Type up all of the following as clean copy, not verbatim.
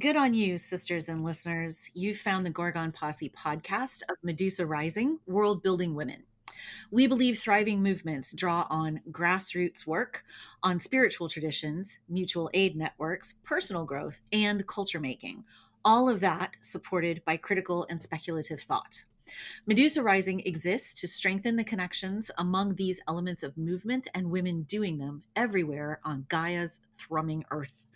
good on you, sisters and listeners. You've found the Gorgon Posse podcast of Medusa Rising, World Building Women. We believe thriving movements draw on grassroots work, on spiritual traditions, mutual aid networks, personal growth, and culture making. All of that supported by critical and speculative thought. Medusa Rising exists to strengthen the connections among these elements of movement and women doing them everywhere on Gaia's thrumming earth.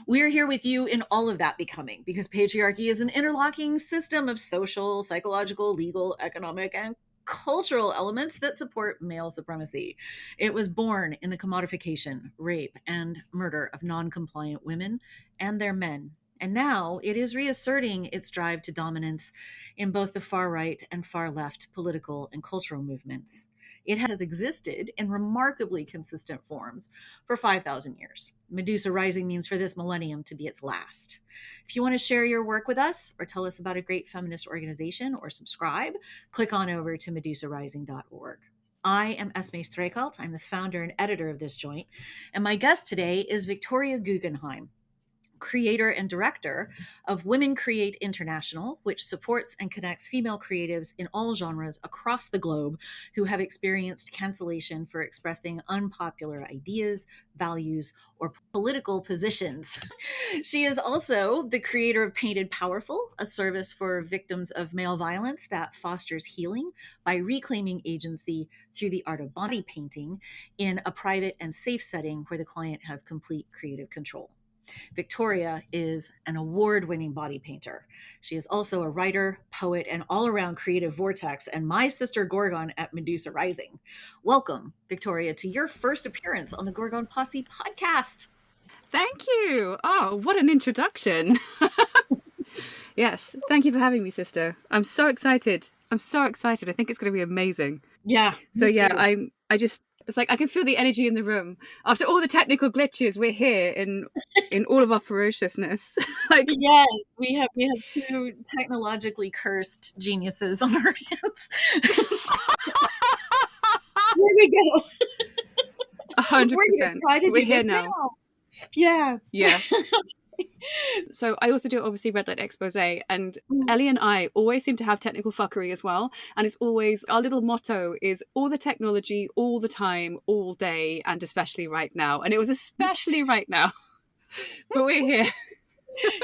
We're here with you in all of that becoming because patriarchy is an interlocking system of social, psychological, legal, economic, and cultural elements that support male supremacy. It was born in the commodification, rape, and murder of non-compliant women and their men. And now it is reasserting its drive to dominance in both the far right and far left political and cultural movements. It has existed in remarkably consistent forms for 5,000 years. Medusa Rising means for this millennium to be its last. If you want to share your work with us or tell us about a great feminist organization or subscribe, click on over to medusarising.org. I am Esme Streichelt. I'm the founder and editor of this joint, and my guest today is Victoria Gugenheim, creator and director of Women Create International, which supports and connects female creatives in all genres across the globe who have experienced cancellation for expressing unpopular ideas, values, or political positions. She is also the creator of Painted Powerful, a service for victims of male violence that fosters healing by reclaiming agency through the art of body painting in a private and safe setting where the client has complete creative control. Victoria is an award-winning body painter. She is also a writer, poet, and all-around creative vortex, and my sister Gorgon at Medusa Rising. Welcome, Victoria, to your first appearance on the Gorgon Posse podcast. Thank you. Oh, what an introduction. Yes, thank you for having me, sister. I'm so excited. I think it's going to be amazing. Yeah. So yeah, it's like I can feel the energy in the room. After all the technical glitches, we're here in all of our ferociousness. Yes, we have two technologically cursed geniuses on our hands. Here we go. 100%. We're here now. Yeah. Yes. So I also do obviously Red Light Expose, and Ellie and I always seem to have technical fuckery as well. And it's always, our little motto is all the technology, all the time, all day, and especially right now. And it was especially right now. But we're here.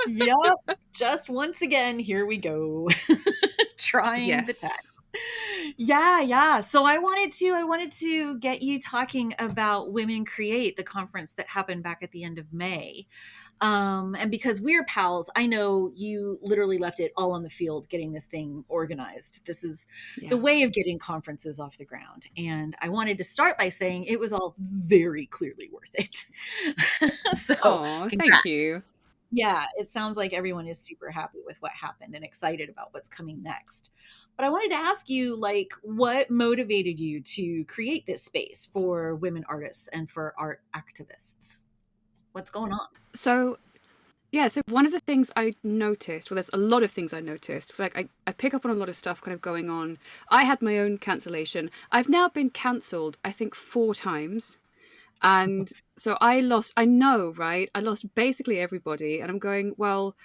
Yep. Just once again, here we go. Trying the tech. Yeah. So I wanted to get you talking about Women Create, the conference that happened back at the end of May. And because we're pals, I know you literally left it all on the field getting this thing organized. This is the way of getting conferences off the ground. And I wanted to start by saying it was all very clearly worth it. So thank you. Yeah, it sounds like everyone is super happy with what happened and excited about what's coming next. But I wanted to ask you, what motivated you to create this space for women artists and for art activists? What's going on? So one of the things I noticed, well, there's a lot of things I noticed, because I pick up on a lot of stuff kind of going on. I had my own cancellation. I've now been cancelled, I think, 4 times. And so I lost basically everybody. And I'm going, well,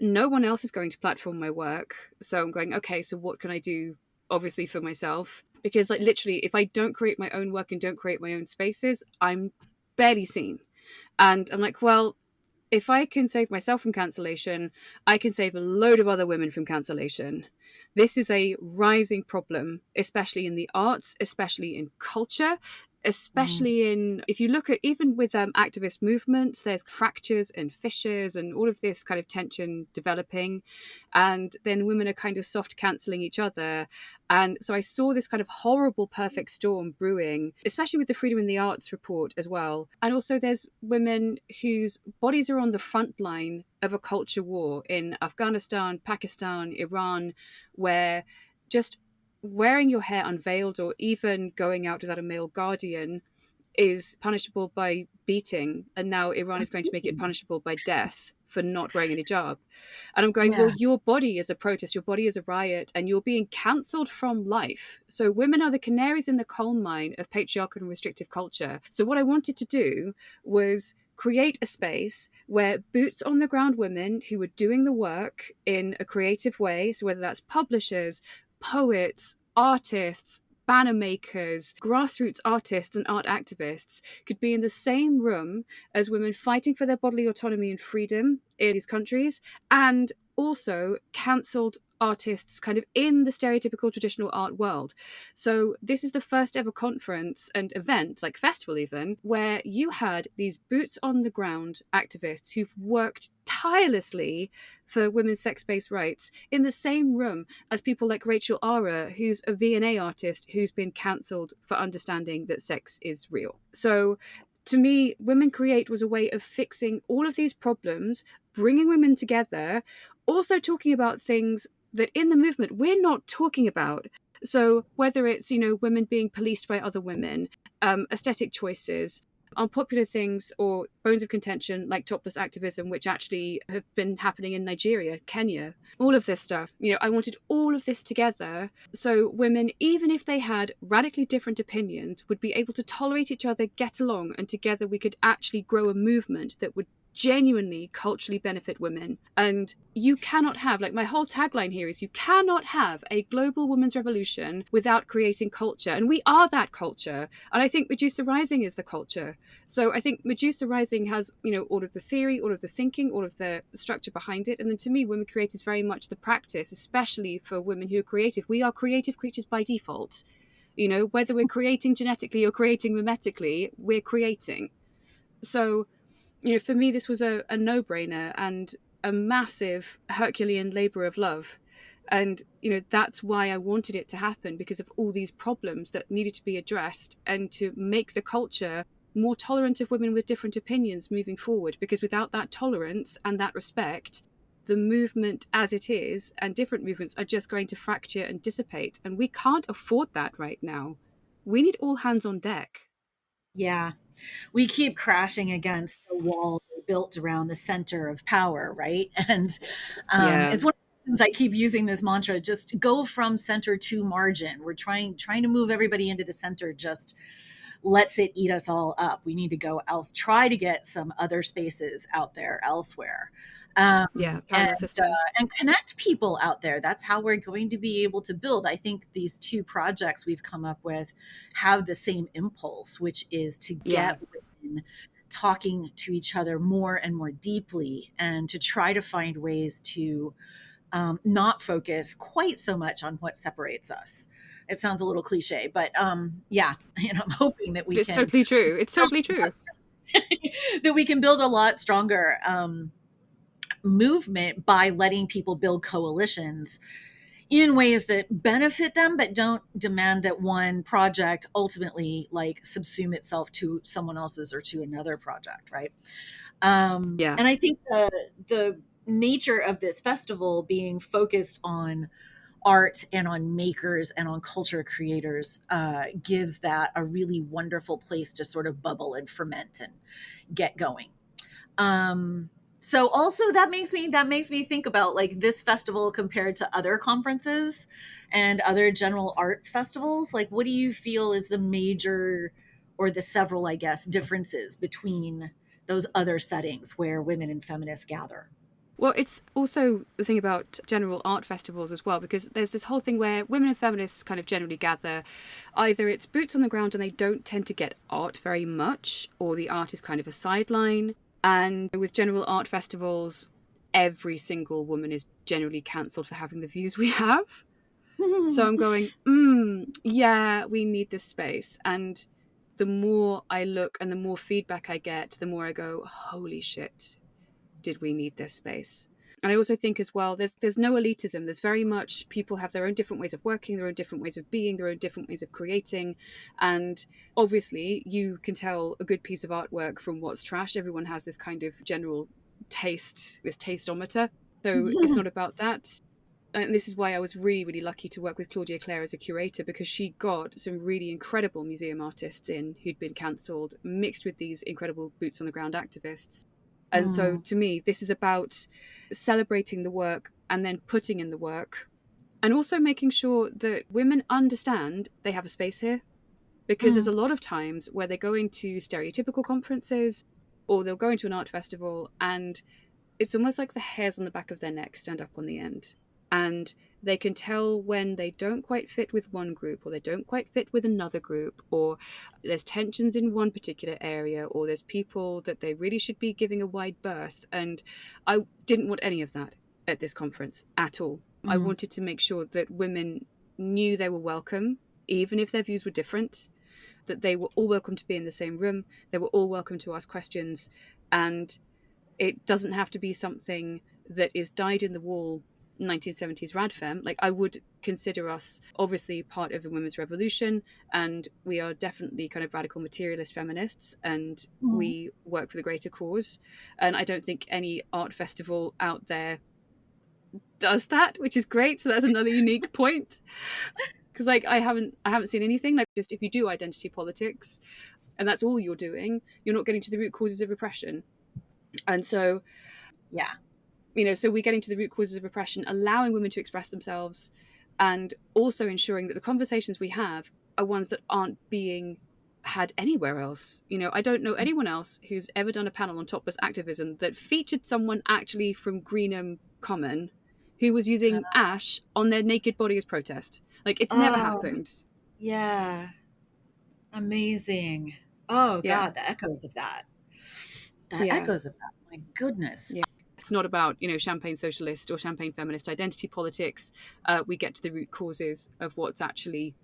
no one else is going to platform my work. So I'm going, okay, so what can I do, obviously, for myself? Because literally, if I don't create my own work and don't create my own spaces, I'm barely seen. And I'm like, well, if I can save myself from cancellation, I can save a load of other women from cancellation. This is a rising problem, especially in the arts, especially in culture, especially in, if you look at, even with activist movements, there's fractures and fissures and all of this kind of tension developing. And then women are kind of soft cancelling each other. And so I saw this kind of horrible perfect storm brewing, especially with the Freedom in the Arts report as well. And also there's women whose bodies are on the front line of a culture war in Afghanistan, Pakistan, Iran, where just wearing your hair unveiled or even going out without a male guardian is punishable by beating. And now Iran is going to make it punishable by death for not wearing a hijab. And I'm going, well, your body is a protest, your body is a riot, and you're being cancelled from life. So women are the canaries in the coal mine of patriarchal and restrictive culture. So what I wanted to do was create a space where boots on the ground women who were doing the work in a creative way, so whether that's publishers, poets, artists, banner makers, grassroots artists, and art activists, could be in the same room as women fighting for their bodily autonomy and freedom in these countries, and also cancelled artists kind of in the stereotypical traditional art world. So this is the first ever conference and event, like festival even, where you had these boots on the ground activists who've worked tirelessly for women's sex-based rights in the same room as people like Rachel Ara, who's a V&A artist who's been cancelled for understanding that sex is real. So to me, Women Create was a way of fixing all of these problems, bringing women together, also talking about things that in the movement we're not talking about. So whether it's, women being policed by other women, aesthetic choices, unpopular things or bones of contention like topless activism, which actually have been happening in Nigeria, Kenya, all of this stuff. I wanted all of this together so women, even if they had radically different opinions, would be able to tolerate each other, get along, and together we could actually grow a movement that would genuinely culturally benefit women. And you cannot have, like, my whole tagline here is, you cannot have a global women's revolution without creating culture, and we are that culture. And I think Medusa Rising is the culture. So I think Medusa Rising has, all of the theory, all of the thinking, all of the structure behind it. And then to me, Women Create is very much the practice, especially for women who are creative. We are creative creatures by default. Whether we're creating genetically or creating mimetically, we're creating. So for me, this was a no-brainer and a massive Herculean labor of love. And, that's why I wanted it to happen, because of all these problems that needed to be addressed and to make the culture more tolerant of women with different opinions moving forward. Because without that tolerance and that respect, the movement as it is and different movements are just going to fracture and dissipate. And we can't afford that right now. We need all hands on deck. Yeah. We keep crashing against the wall built around the center of power, right? And Yeah. it's one of the reasons I keep using this mantra: just go from center to margin. We're trying to move everybody into the center, just lets it eat us all up. We need to go else, try to get some other spaces out there elsewhere. Yeah, And parallel systems. and connect people out there. That's how we're going to be able to build. I think these two projects we've come up with have the same impulse, which is to Yeah. get women talking to each other more and more deeply, and to try to find ways to not focus quite so much on what separates us. It sounds a little cliche, but yeah, I'm hoping that we It's can totally true. It's totally true. that we can build a lot stronger movement by letting people build coalitions in ways that benefit them, but don't demand that one project ultimately like subsume itself to someone else's or to another project, right? Yeah. And I think the nature of this festival being focused on art and on makers and on culture creators gives that a really wonderful place to sort of bubble and ferment and get going. Um, so also that makes me think about like this festival compared to other conferences and other general art festivals. Like, what do you feel is the major, or the several, I guess, differences between those other settings where women and feminists gather? Well, it's also the thing about general art festivals as well, because there's this whole thing where women and feminists kind of generally gather. Either it's boots on the ground and they don't tend to get art very much, or the art is kind of a sideline. And with general art festivals, every single woman is generally cancelled for having the views we have. So I'm going, yeah, we need this space. And the more I look and the more feedback I get, the more I go, holy shit, did we need this space? And I also think as well, there's no elitism. There's very much people have their own different ways of working, their own different ways of being, their own different ways of creating. And obviously you can tell a good piece of artwork from what's trash. Everyone has this kind of general taste, this tasteometer. So it's not about that. And this is why I was really, really lucky to work with Claudia Clare as a curator, because she got some really incredible museum artists in who'd been cancelled, mixed with these incredible boots on the ground activists. And so Mm, to me, this is about celebrating the work and then putting in the work, and also making sure that women understand they have a space here. Because there's mm, a lot of times where they go into stereotypical conferences or they'll go into an art festival and it's almost like the hairs on the back of their neck stand up on the end. And they can tell when they don't quite fit with one group, or they don't quite fit with another group, or there's tensions in one particular area, or there's people that they really should be giving a wide berth. And I didn't want any of that at this conference at all. I Mm. wanted to make sure that women knew they were welcome, even if their views were different, that they were all welcome to be in the same room, they were all welcome to ask questions, and it doesn't have to be something that is dyed in the wool 1970s radfem. Like, I would consider us obviously part of the women's revolution, and we are definitely kind of radical materialist feminists, and Mm. we work for the greater cause. And I don't think any art festival out there does that, which is great. So that's another unique point, because like I haven't seen anything. Like, just if you do identity politics and that's all you're doing, you're not getting to the root causes of repression. And so, Yeah. so we're getting to the root causes of repression, allowing women to express themselves, and also ensuring that the conversations we have are ones that aren't being had anywhere else. I don't know anyone else who's ever done a panel on topless activism that featured someone actually from Greenham Common who was using ash on their naked body as protest. Like, it's never Oh, happened. yeah. Amazing. Oh Yeah. God, the echoes of that. The Yeah. echoes of that. My goodness. Yeah. It's not about, champagne socialist or champagne feminist identity politics. We get to the root causes of what's actually,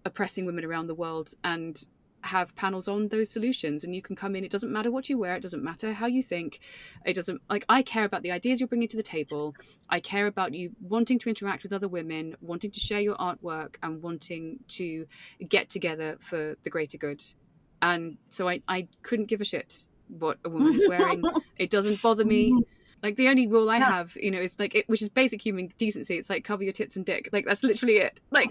oppressing women around the world, and have panels on those solutions. And you can come in. It doesn't matter what you wear. It doesn't matter how you think. It doesn't, like, I care about the ideas you're bringing to the table. I care about you wanting to interact with other women, wanting to share your artwork, and wanting to get together for the greater good. And so I couldn't give a shit what a woman is wearing. It doesn't bother me. Like, the only rule I Yeah. have, is like, which is basic human decency. It's like, cover your tits and dick. Like, that's literally it. Like,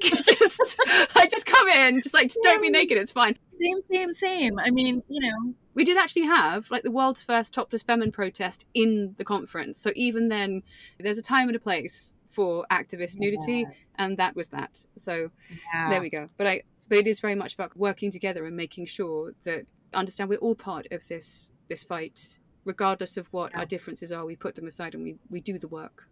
I just come in, just like, just don't be naked. It's fine. Same. I mean, We did actually have like the world's first topless feminine protest in the conference. So even then, there's a time and a place for activist nudity, and that was that. So there yeah, we go. But it is very much about working together and making sure that understand we're all part of this fight, regardless of what yeah, our differences are. We put them aside and we do the work.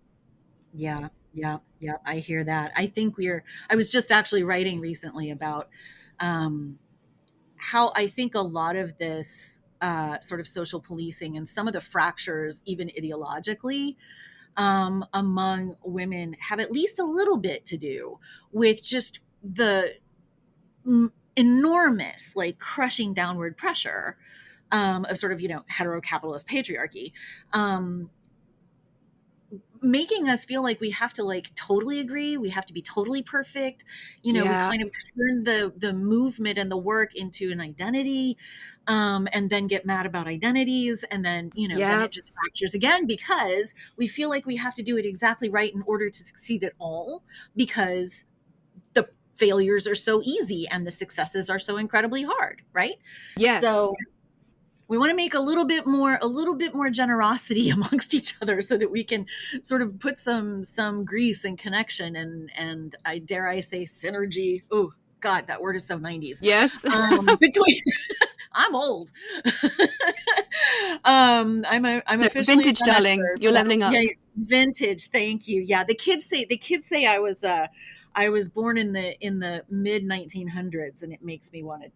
yeah, yeah, yeah. I hear that. I was just actually writing recently about um, how I think a lot of this sort of social policing and some of the fractures, even ideologically, among women have at least a little bit to do with just the enormous, like crushing downward pressure of sort of, heterocapitalist patriarchy. Making us feel like we have to like totally agree, we have to be totally perfect. We Yeah. kind of turn the movement and the work into an identity, and then get mad about identities, and then then Yeah. it just fractures again because we feel like we have to do it exactly right in order to succeed at all, because the failures are so easy and the successes are so incredibly hard, right? Yes. So we want to make a little bit more generosity amongst each other so that we can sort of put some grease and connection and I say synergy. Oh God, that word is so 90s. Yes. Between I'm old. I'm No, officially a vintage, Gen darling. Xer, so You're leveling yeah, up. vintage. Thank you. Yeah, the kids say I was born in the mid 1900s, and it makes me want to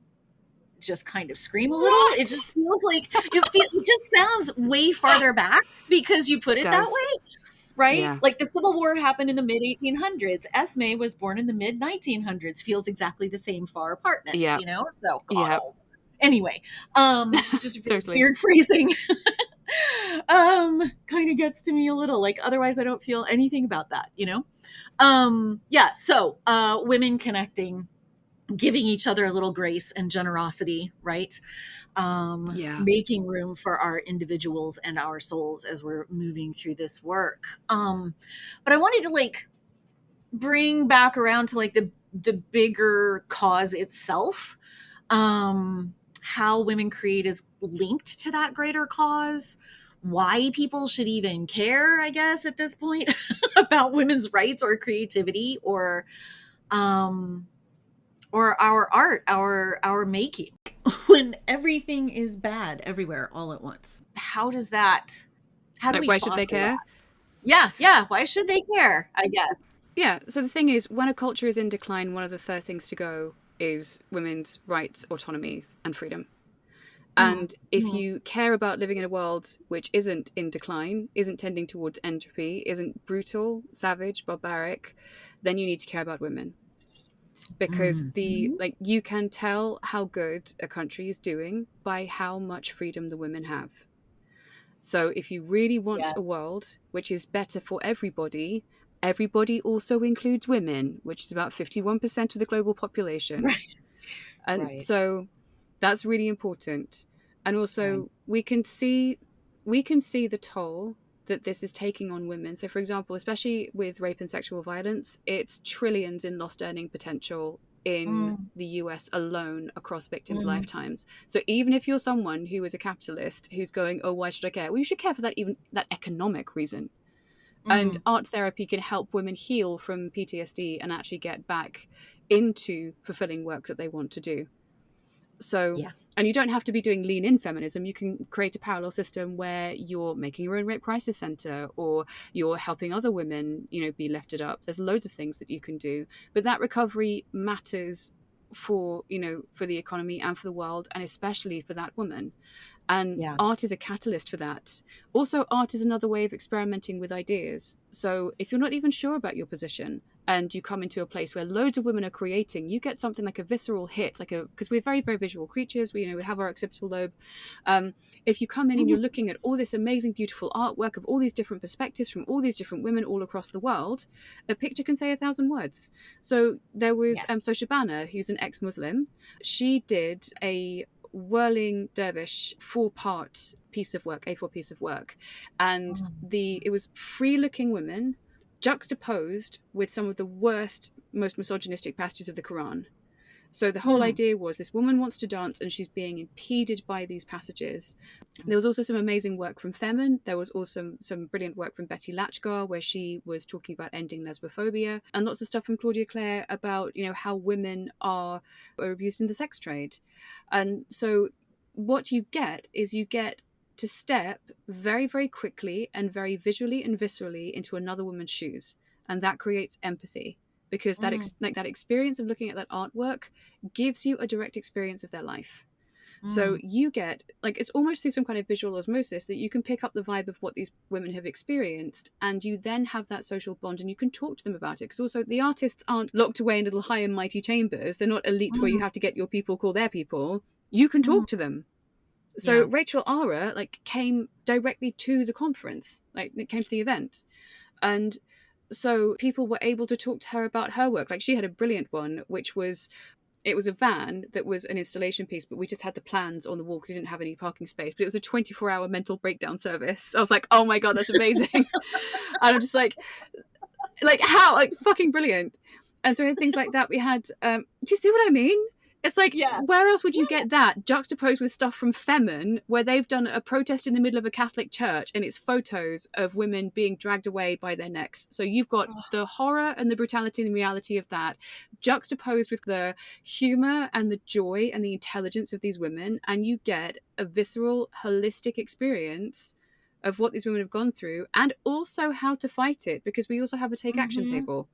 just kind of scream a little. It just What? feels like it just sounds way farther back because you put It it that does. way, right? Yeah. Like the Civil War happened in the mid 1800s. Esme was born in the mid 1900s. Feels exactly the same far apartness, Yeah. So God, Yeah. anyway, it's just Totally. weird phrasing. Kind of gets to me a little. Like otherwise, I don't feel anything about that. Yeah. So, women connecting, giving each other a little grace and generosity, right? Yeah. Making room for our individuals and our souls as we're moving through this work. But I wanted to like bring back around to like the bigger cause itself. How women create is linked to that greater cause. Why people should even care, I guess, at this point about women's rights or creativity um, or our art, our making. when everything is bad everywhere all at once? How do Like, we why should they foster care? that? Yeah, yeah. Why should they care? I guess. Yeah, so the thing is, when a culture is in decline, one of the third things to go is women's rights, autonomy, and freedom. Mm, And if mm, you care about living in a world which isn't in decline, isn't tending towards entropy, isn't brutal, savage, barbaric, then you need to care about women. Because mhm. you can tell how good a country is doing by how much freedom the women have. So if you really want a Yes. world which is better for everybody, everybody also includes women, which is about 51% of the global population. Right. And Right. so that's really important. And Right. also we can see the toll that this is taking on women. So for example, especially with rape and sexual violence, it's trillions in lost earning potential in Mm, the US alone across victims' mm, lifetimes. So even if you're someone who is a capitalist who's going, "Oh, why should I care?" Well, you should care for that, even that economic reason. And mm. art therapy can help women heal from PTSD and actually get back into fulfilling work that they want to do. So, Yeah. and you don't have to be doing lean in feminism. You can create a parallel system where you're making your own rape crisis center, or you're helping other women, be lifted up. There's loads of things that you can do, but that recovery matters for the economy and for the world, and especially for that woman. And Yeah. art is a catalyst for that. Also, art is another way of experimenting with ideas. So if you're not even sure about your position and you come into a place where loads of women are creating, you get something like a visceral hit, because we're very, very visual creatures. We have our occipital lobe. If you come in and you're looking at all this amazing, beautiful artwork of all these different perspectives from all these different women all across the world, a picture can say 1,000 words. So there was Yeah. So Shabana, who's an ex-Muslim, she did a whirling dervish 4-part piece of work, A4 piece of work, and Mm, it was free looking women juxtaposed with some of the worst, most misogynistic passages of the Quran. So the whole mm. idea was this woman wants to dance and she's being impeded by these passages. There was also some amazing work from Femin. There was also some brilliant work from Betty Latchgar, where she was talking about ending lesbophobia, and lots of stuff from Claudia Clare about how women are abused in the sex trade. And so what you get is you get to step very, very quickly and very visually and viscerally into another woman's shoes, and that creates empathy, because Mm, that experience of looking at that artwork gives you a direct experience of their life. So mm, you get, it's almost through some kind of visual osmosis that you can pick up the vibe of what these women have experienced, and you then have that social bond and you can talk to them about it. Because also the artists aren't locked away in little high and mighty chambers. They're not elite where you mm, have to get your people call their people. You can mm. talk to them. So Yeah. Rachel Ara came directly to the conference, it came to the event. And so people were able to talk to her about her work. She had a brilliant one, which was, it was a van that was an installation piece, but we just had the plans on the wall because we didn't have any parking space. But it was a 24-hour mental breakdown service. I was like, oh my God, that's amazing. And I'm just how, fucking brilliant. And so things like that we had. Do you see what I mean? It's Yeah. where else would Yeah. you get that juxtaposed with stuff from Femin, where they've done a protest in the middle of a Catholic church and it's photos of women being dragged away by their necks. So you've got the horror and the brutality and the reality of that juxtaposed with the humor and the joy and the intelligence of these women, and you get a visceral, holistic experience of what these women have gone through and also how to fight it, because we also have a take action Mm-hmm. table.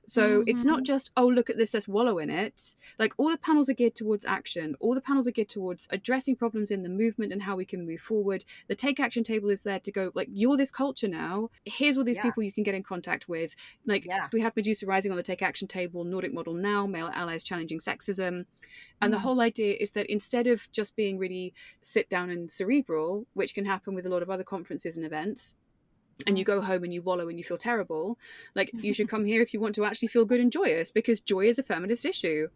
So it's not Mm-hmm. just, oh, look at this, let's wallow in it. All the panels are geared towards action. All the panels are geared towards addressing problems in the movement and how we can move forward. The take action table is there to go, you're this culture now. Here's all these Yeah. people you can get in contact with. Yeah. We have Medusa Rising on the take action table, Nordic Model Now, Male Allies Challenging Sexism. And the Mm, whole idea is that instead of just being really sit down and cerebral, which can happen with a lot of other conferences and events, and you go mm. home and you wallow and you feel terrible, you should come here if you want to actually feel good and joyous, because joy is a feminist issue.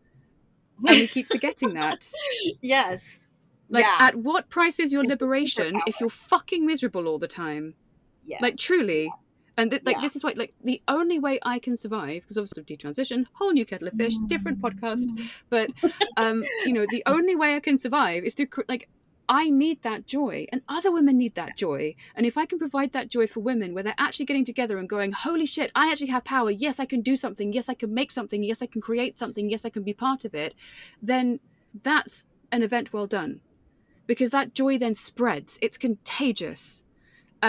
And we keep forgetting that. Yes. Yeah. At what price is your It's a liberation if superpower. you're fucking miserable all the time? Yeah. Truly. And Yeah. this is why, the only way I can survive, because obviously detransition, whole new kettle of fish, different Mm, podcast, mm. but the only way I can survive is through I need that joy, and other women need that joy. And if I can provide that joy for women, where they're actually getting together and going, holy shit, I actually have power. Yes, I can do something. Yes, I can make something. Yes, I can create something. Yes, I can be part of it. Then that's an event well done, because that joy then spreads. It's contagious.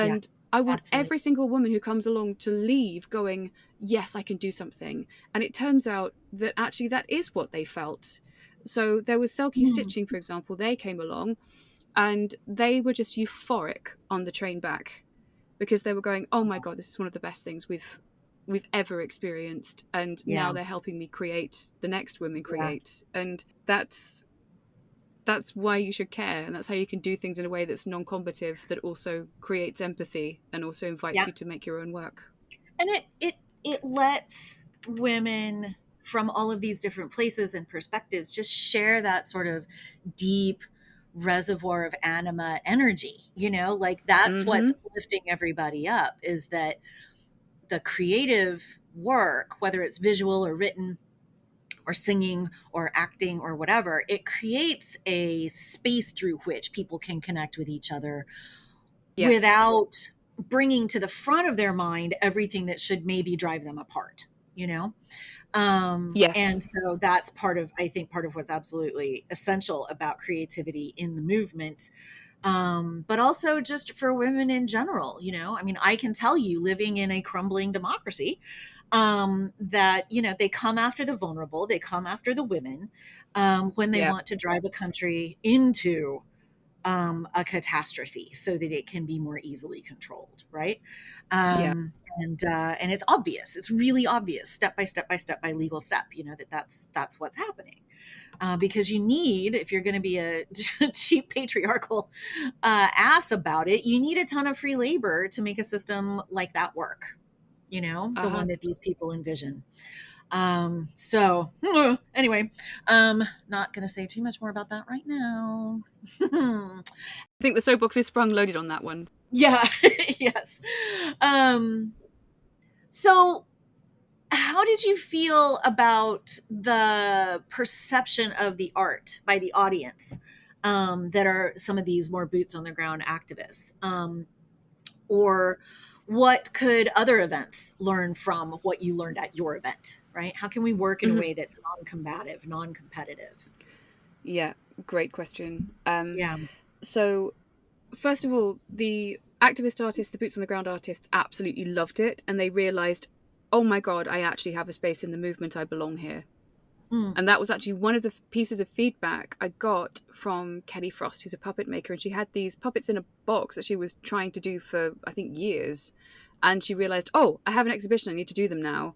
Yeah, And I want absolutely. every single woman who comes along to leave going, yes, I can do something. And it turns out that actually that is what they felt. So there was Selkie Mm, Stitching, for example. They came along and they were just euphoric on the train back, because they were going, oh my God, this is one of the best things we've ever experienced. And now yeah, they're helping me create the next women yeah, create. And that's why you should care, and that's how you can do things in a way that's non-combative, that also creates empathy and also invites yeah. you to make your own work. And it lets women from all of these different places and perspectives just share that sort of deep reservoir of anima energy, like that's what's Mm-hmm. lifting everybody up, is that the creative work, whether it's visual or written or singing or acting or whatever, it creates a space through which people can connect with each other Yes. without bringing to the front of their mind everything that should maybe drive them apart, you know? And Yes. so that's I think part of what's absolutely essential about creativity in the movement. But also just for women in general, I mean, I can tell you, living in a crumbling democracy, that, they come after the vulnerable, they come after the women, when they Yeah. want to drive a country into a catastrophe so that it can be more easily controlled, right? Yeah. And it's obvious. It's really obvious, step by step by step by legal step. That's what's happening. Because you need, if you're going to be a cheap patriarchal ass about it, you need a ton of free labor to make a system like that work. The Uh-huh. one that these people envision. So anyway, not gonna say too much more about that right now. I think the soapbox is sprung loaded on that one. Yeah, yes. Um, so how did you feel about the perception of the art by the audience, that are some of these more boots on the ground activists? Or what could other events learn from what you learned at your event, right? How can we work in a Mm-hmm. way that's non-combative, non-competitive? Yeah, great question. Yeah. So first of all, the activist artists, the boots on the ground artists, absolutely loved it, and they realized, oh my God, I actually have a space in the movement. I belong here. Mm. And that was actually one of the pieces of feedback I got from Kelly Frost, who's a puppet maker. And she had these puppets in a box that she was trying to do for, I think, years. And she realized, oh, I have an exhibition. I need to do them now.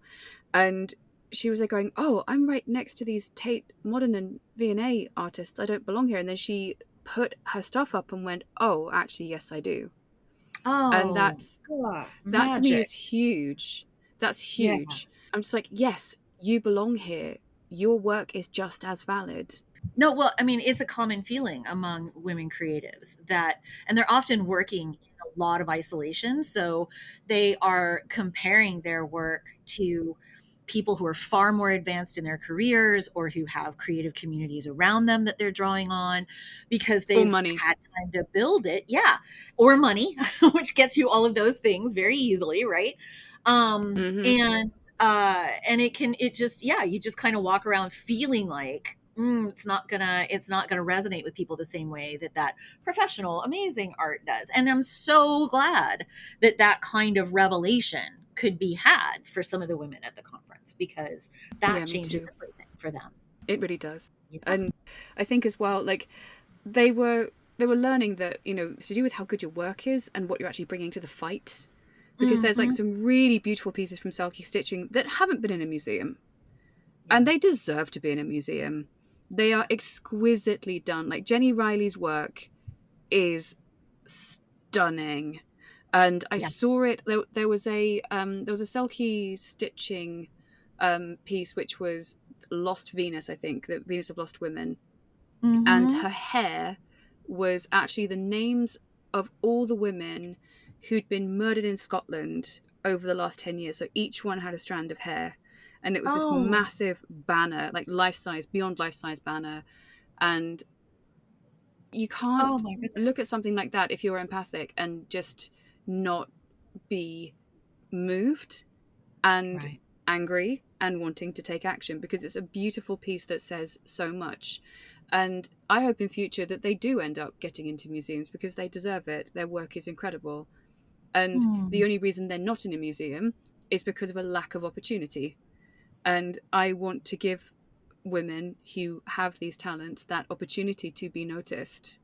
And she was like going, oh, I'm right next to these Tate Modern and V&A artists. I don't belong here. And then she put her stuff up and went, oh, actually, yes, I do. And Oh, God, that to me magic. is huge. That's Yeah. huge. I'm just like, yes, you belong here. Your work is just as valid. No, well, I mean, it's a common feeling among women creatives that, and they're often working in a lot of isolation. So they are comparing their work to people who are far more advanced in their careers or who have creative communities around them that they're drawing on because Or they've money. had time to build it. Yeah. Or money, which gets you all of those things very easily, right? Um, Mm-hmm. and and it just, yeah, you just kind of walk around feeling like, it's not gonna resonate with people the same way that professional amazing art does. And I'm so glad that kind of revelation could be had for some of the women at the conference, because that Yeah, me changes too. everything for them. It really does. Yeah. And I think as well, like they were they were learning that, it's to do with how good your work is and what you're actually bringing to the fight. Because there's like Hmm. some really beautiful pieces from Selkie Stitching that haven't been in a museum. And Yeah. they deserve to be in a museum. They are exquisitely done. Like Jenny Riley's work is stunning. And I Yeah. saw it. There was a Selkie Stitching piece which was Lost Venus, I think, the Venus of Lost Women, and Hmm. her hair was actually the names of all the women who'd been murdered in Scotland over the last 10 years. So each one had a strand of hair. And it was this Oh. massive banner, like life size, beyond life size banner. And you Oh can't my look at goodness. something like that if you're empathic and just not be moved and Right. angry and wanting to take action, because it's a beautiful piece that says so much. And I hope in future that they do end up getting into museums because they deserve it. Their work is incredible. And the Hmm. only reason they're not in a museum is because of a lack of opportunity. And I want to give women who have these talents that opportunity to be noticed.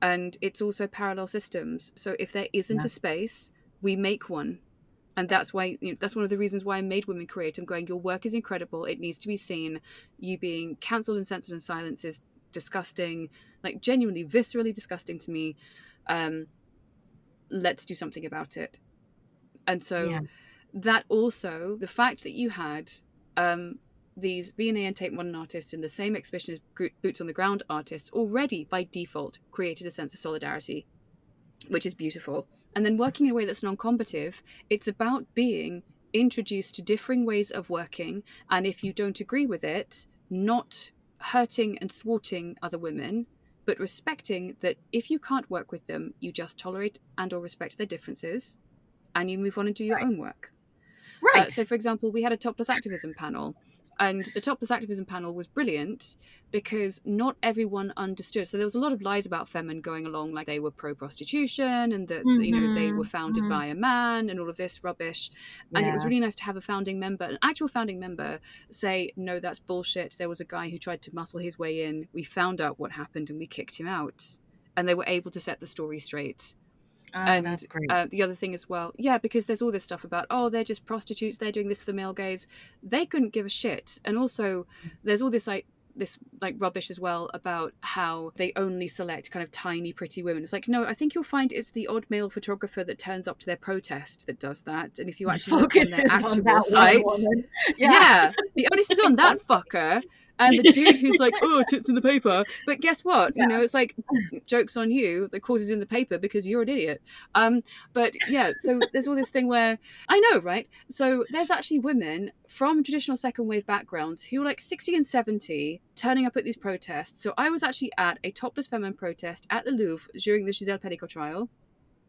And it's also parallel systems. So if there isn't Yeah. a space, we make one. And that's why, that's one of the reasons why I made Women Create. I'm going, your work is incredible. It needs to be seen. You being cancelled and censored and silenced is disgusting, like genuinely, viscerally disgusting to me. Um, let's do something about it. And Yeah. so that also, the fact that you had um, these V&A and Tate modern artists in the same exhibition as boots on the ground artists already by default created a sense of solidarity, which is beautiful. And then working in a way that's non-combative, it's about being introduced to differing ways of working, and if you don't agree with it, not hurting and thwarting other women, but respecting that if you can't work with them, you just tolerate and or respect their differences and you move on and do your Right. own work. So, Right. for example, we had a topless activism panel, and the topless activism panel was brilliant because not everyone understood. So there was a lot of lies about Femin going along, like they were pro prostitution and that they were Hmm. founded Hmm. by a man and all of this rubbish. And it was Yeah. really nice to have a founding member, an actual founding member, say, no, that's bullshit. There was a guy who tried to muscle his way in. We found out what happened and we kicked him out. And they were able to set the story straight. Oh, And that's great. the other thing as well, yeah, because there's all this stuff about, oh, they're just prostitutes, they're doing this for the male gaze. They couldn't give a shit. And also, there's all this like rubbish as well about how they only select kind of tiny pretty women. It's like, no, I think you'll find it's the odd male photographer that turns up to their protest that does that. And if you actually look on their Focuses on actual that one sites, woman. Yeah. yeah, the onus is on that fucker. And the dude who's like, oh, tits in the paper. But guess what? Yeah. It's like, joke's on you, the cause is in the paper because you're an idiot. But yeah, so there's all this thing where, I know, right? So there's actually women from traditional second wave backgrounds who are like 60 and 70 turning up at these protests. So I was actually at a topless feminine protest at the Louvre during the Giselle Pedicot trial.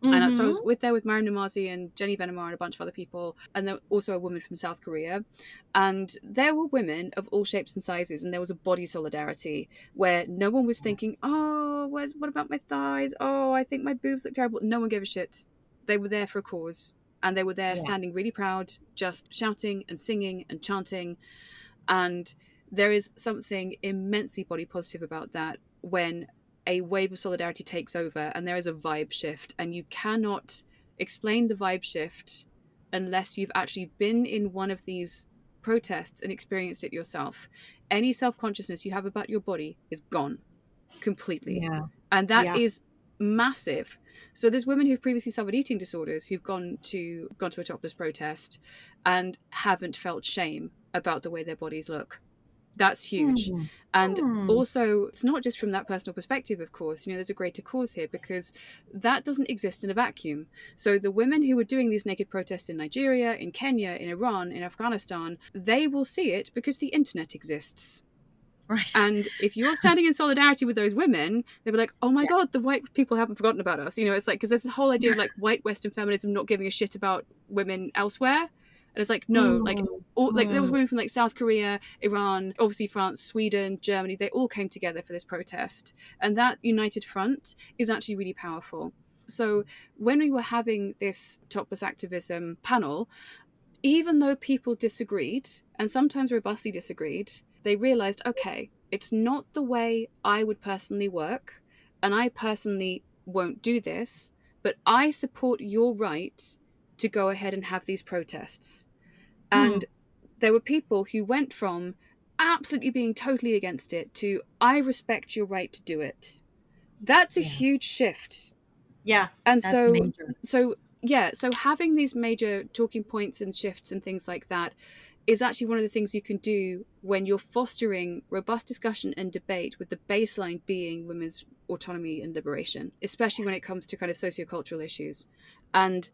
And so I was Mm-hmm. there with Maren Namazi and Jenny Venemar and a bunch of other people, and then also a woman from South Korea. And there were women of all shapes and sizes, and there was a body solidarity where no one was thinking, oh, what about my thighs? Oh, I think my boobs look terrible. No one gave a shit. They were there for a cause, and they were there Yeah. standing really proud, just shouting and singing and chanting. And there is something immensely body positive about that when a wave of solidarity takes over and there is a vibe shift, and you cannot explain the vibe shift unless you've actually been in one of these protests and experienced it yourself. Any self-consciousness you have about your body is gone completely. Yeah. And that Yeah. is massive. So there's women who've previously suffered eating disorders who've gone to a topless protest and haven't felt shame about the way their bodies look. That's huge. Hmm. And Hmm. also, it's not just from that personal perspective, of course. There's a greater cause here because that doesn't exist in a vacuum. So the women who were doing these naked protests in Nigeria, in Kenya, in Iran, in Afghanistan, they will see it because the internet exists. Right. And if you're standing in solidarity with those women, they'll be like, oh my Yeah. God, the white people haven't forgotten about us. It's like, because there's this whole idea of like white Western feminism not giving a shit about women elsewhere. And it's like, no, like, Mm. like there was Mm. women from like South Korea, Iran, obviously France, Sweden, Germany, they all came together for this protest. And that united front is actually really powerful. So when we were having this topless activism panel, even though people disagreed, and sometimes robustly disagreed, they realized, okay, it's not the way I would personally work, and I personally won't do this, but I support your right to go ahead and have these protests. Hmm. And there were people who went from absolutely being totally against it to, I respect your right to do it. That's a Yeah. huge shift. Yeah. And That's so, major. so having these major talking points and shifts and things like that is actually one of the things you can do when you're fostering robust discussion and debate, with the baseline being women's autonomy and liberation, especially when it comes to kind of sociocultural issues. And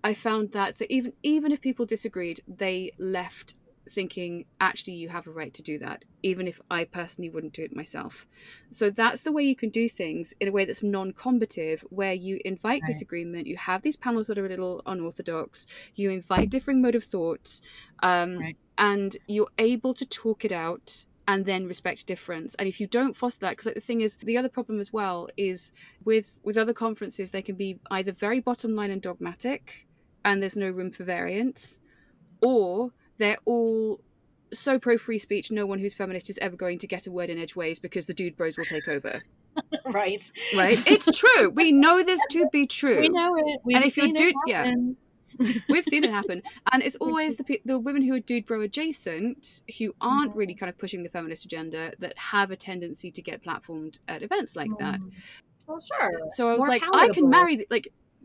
I found that, so even if people disagreed, they left thinking, actually, you have a right to do that, even if I personally wouldn't do it myself. So that's the way you can do things in a way that's non-combative, where you invite Right. disagreement, you have these panels that are a little unorthodox, you invite differing mode of thoughts, Right. and you're able to talk it out and then respect difference. And if you don't foster that, because like, the thing is, the other problem as well is with other conferences, they can be either very bottom line and dogmatic, and there's no room for variance, or they're all so pro free speech, no one who's feminist is ever going to get a word in edgeways because the dude bros will take over. Right. Right? It's true. We know this to be true. We know it. And We've if you're seen dude, it happen. we've seen it happen. And it's always the women who are dude bro adjacent, who aren't really kind of pushing the feminist agenda, that have a tendency to get platformed at events like that. Well, sure. So I was More like, I can palatable. marry,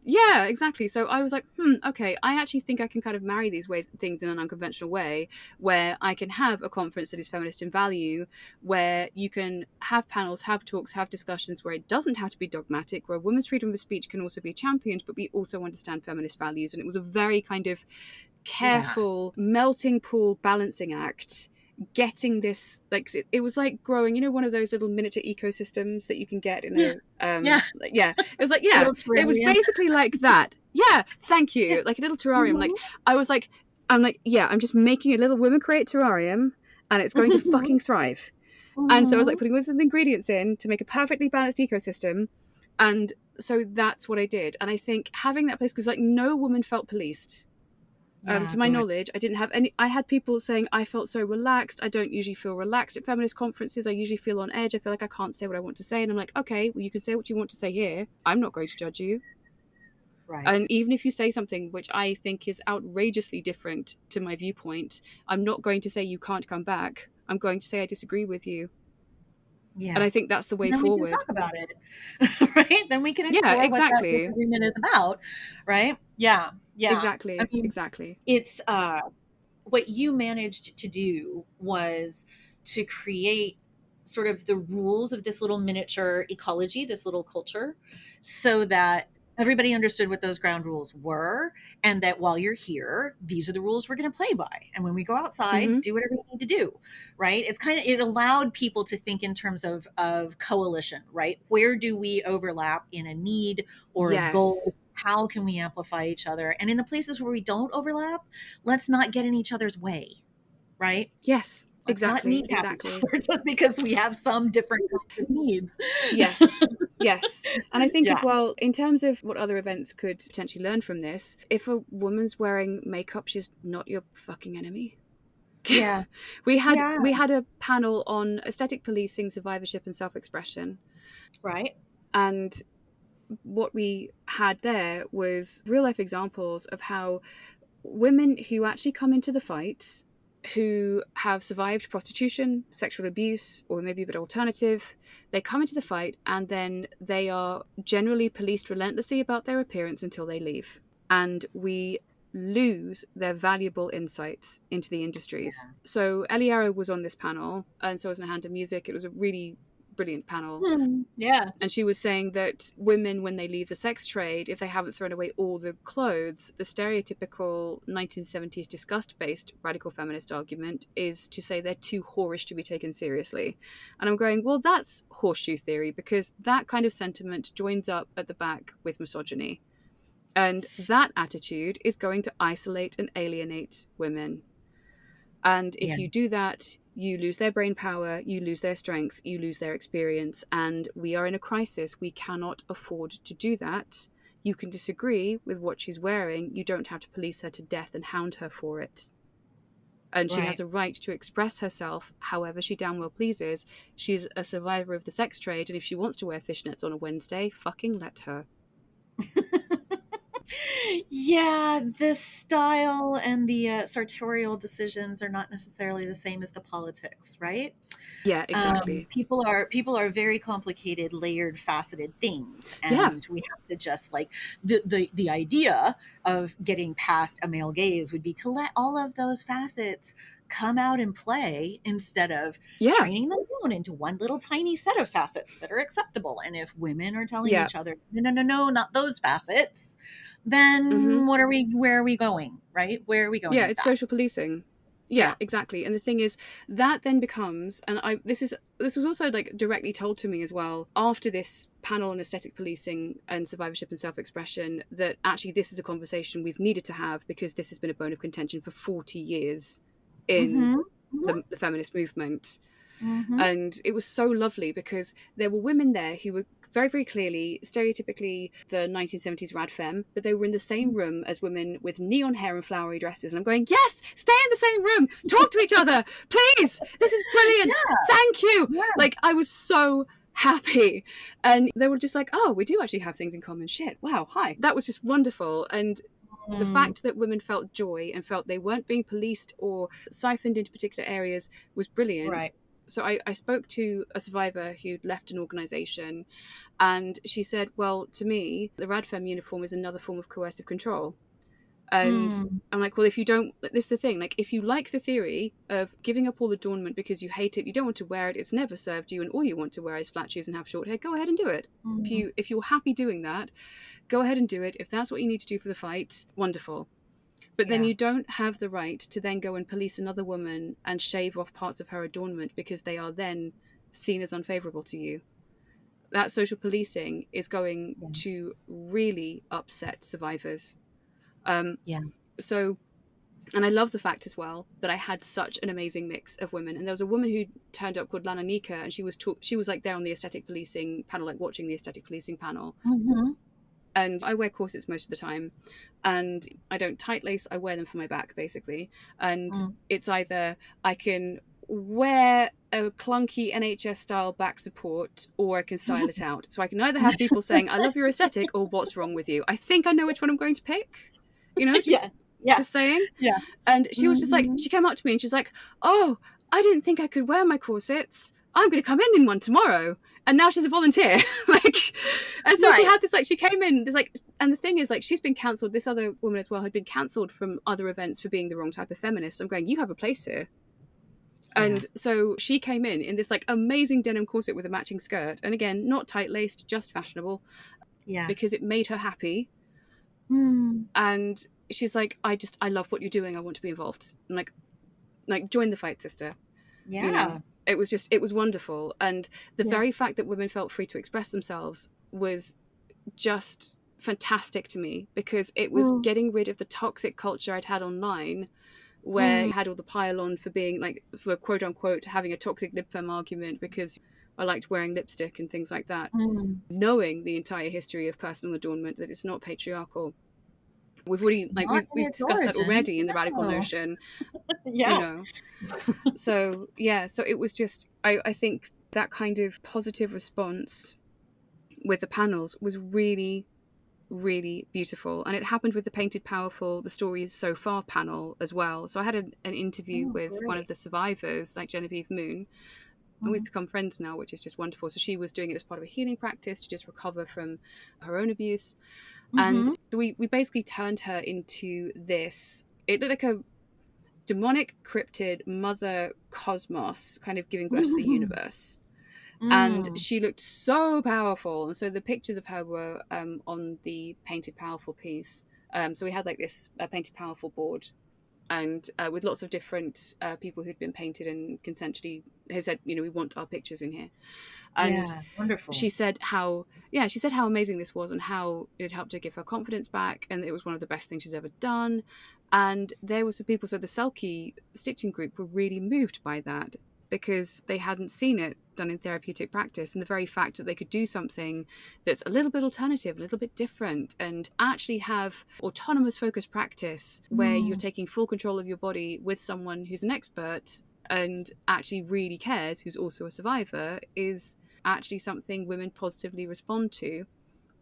yeah, exactly. So I was like, okay, I actually think I can kind of marry these things in an unconventional way, where I can have a conference that is feminist in value, where you can have panels, have talks, have discussions, where it doesn't have to be dogmatic, where women's freedom of speech can also be championed, but we also understand feminist values. And it was a very kind of careful melting pool balancing act, getting this, like, it was like growing, one of those little miniature ecosystems that you can get in a it was like, it was basically like that. Thank you. Like a little terrarium. Like I'm like, I'm just making a little women create terrarium, and it's going to fucking thrive. And so I was like putting all the ingredients in to make a perfectly balanced ecosystem. And so that's what I did. And I think having that place, because like no woman felt policed. To my knowledge, I didn't have any. I had people saying I felt so relaxed. I don't usually feel relaxed at feminist conferences. I usually feel on edge. I feel like I can't say what I want to say. And I'm like, okay, well, you can say what you want to say here. I'm not going to judge you. Right. And even if you say something which I think is outrageously different to my viewpoint, I'm not going to say you can't come back. I'm going to say I disagree with you. Yeah. And I think that's the way forward. We can talk about it, right? Then we can explore what that disagreement is about, right? Yeah. Exactly. I mean, exactly. It's what you managed to do was to create sort of the rules of this little miniature ecology, this little culture, so that everybody understood what those ground rules were, and that while you're here, these are the rules we're going to play by. And when we go outside, do whatever you need to do, right? It allowed people to think in terms of coalition, right? Where do we overlap in a need or a goal? How can we amplify each other? And in the places where we don't overlap, let's not get in each other's way, right? Yes. Let's not kneecap each other just because we have some different kinds of needs. Yes. And I think as well, in terms of what other events could potentially learn from this, if a woman's wearing makeup, she's not your fucking enemy. Yeah. we had a panel on aesthetic policing, survivorship, and self-expression. Right. And what we had there was real life examples of how women who actually come into the fight, who have survived prostitution, sexual abuse, or maybe a bit alternative, they come into the fight and then they are generally policed relentlessly about their appearance until they leave. And we lose their valuable insights into the industries. So Eliara was on this panel, and so was Nahanda Music. It was a really brilliant panel. And she was saying that women, when they leave the sex trade, if they haven't thrown away all the clothes, the stereotypical 1970s disgust-based radical feminist argument is to say they're too whorish to be taken seriously. And I'm going, well, that's horseshoe theory, because that kind of sentiment joins up at the back with misogyny. And that attitude is going to isolate and alienate women. And if you do that, you lose their brain power, you lose their strength, you lose their experience, and we are in a crisis. We cannot afford to do that. You can disagree with what she's wearing. You don't have to police her to death and hound her for it. And she has a right to express herself however she damn well pleases. She's a survivor of the sex trade, and if she wants to wear fishnets on a Wednesday, fucking let her. Yeah, the style and the sartorial decisions are not necessarily the same as the politics, right? Yeah, exactly. People are very complicated, layered, faceted things, and we have to just like the idea of getting past a male gaze would be to let all of those facets come out and play instead of training them down into one little tiny set of facets that are acceptable. And if women are telling each other, no, not those facets, then where are we going, right? Where are we going? Yeah, it's social policing. Yeah, exactly. And the thing is, that then becomes, and this was also like directly told to me as well after this panel on aesthetic policing and survivorship and self-expression, that actually this is a conversation we've needed to have, because this has been a bone of contention for 40 years in the feminist movement. Mm-hmm. And it was so lovely because there were women there who were very, very clearly, stereotypically, the 1970s rad femme, but they were in the same room as women with neon hair and flowery dresses. And I'm going, yes, stay in the same room, talk to each other, please. This is brilliant. Yeah. Thank you. Yeah. Like, I was so happy. And they were just like, oh, we do actually have things in common. Shit. Wow. Hi. That was just wonderful. And the fact that women felt joy and felt they weren't being policed or siphoned into particular areas was brilliant. Right. So I spoke to a survivor who'd left an organisation, and she said, well, to me, the RadFem uniform is another form of coercive control. And I'm like, well, if you don't, this is the thing, like, if you like the theory of giving up all adornment because you hate it, you don't want to wear it, it's never served you, and all you want to wear is flat shoes and have short hair, go ahead and do it. If you're happy doing that, go ahead and do it. If that's what you need to do for the fight, wonderful. But then you don't have the right to then go and police another woman and shave off parts of her adornment because they are then seen as unfavourable to you. That social policing is going to really upset survivors. So, and I love the fact as well that I had such an amazing mix of women. And there was a woman who turned up called Lana Nika, and she was like there on the aesthetic policing panel, like watching the aesthetic policing panel. And I wear corsets most of the time, and I don't tight lace, I wear them for my back basically. And it's either I can wear a clunky NHS style back support or I can style it out. So I can either have people saying, I love your aesthetic, or what's wrong with you? I think I know which one I'm going to pick, you know, just saying. Yeah. And she was just like, she came up to me and she's like, oh, I didn't think I could wear my corsets. I'm going to come in one tomorrow. And now she's a volunteer. And so she had this, like, she came in, this, like, and the thing is, like, she's been cancelled. This other woman as well had been cancelled from other events for being the wrong type of feminist. I'm going, you have a place here. And so she came in this, like, amazing denim corset with a matching skirt. And again, not tight-laced, just fashionable. Yeah. Because it made her happy. And she's like, I love what you're doing. I want to be involved. I'm like, join the fight, sister. Yeah. You know? It was wonderful. And the very fact that women felt free to express themselves was just fantastic to me, because it was getting rid of the toxic culture I'd had online, where I had all the pile on for being, like, for quote unquote having a toxic lip femme argument because I liked wearing lipstick and things like that. Knowing the entire history of personal adornment, that it's not patriarchal. We've already, like, we've discussed that already in the Radical Notion. You know. So it was just, I think that kind of positive response with the panels was really, really beautiful. And it happened with the Painted Powerful, the Stories So Far panel as well. So I had an interview with one of the survivors, like Genevieve Moon, and we've become friends now, which is just wonderful. So she was doing it as part of a healing practice to just recover from her own abuse. And we basically turned her into this, it looked like a demonic cryptid mother cosmos kind of giving birth to the universe. And she looked so powerful. And so the pictures of her were on the Painted Powerful piece. So we had, like, this Painted Powerful board, and with lots of different people who'd been painted and consensually who said, you know, we want our pictures in here. And wonderful. she said how amazing this was, and how it helped her give her confidence back, and it was one of the best things she's ever done. And there were some people, so the Selkie stitching group were really moved by that, because they hadn't seen it done in therapeutic practice, and the very fact that they could do something that's a little bit alternative, a little bit different, and actually have autonomous focused practice where you're taking full control of your body with someone who's an expert and actually really cares, who's also a survivor, is actually something women positively respond to.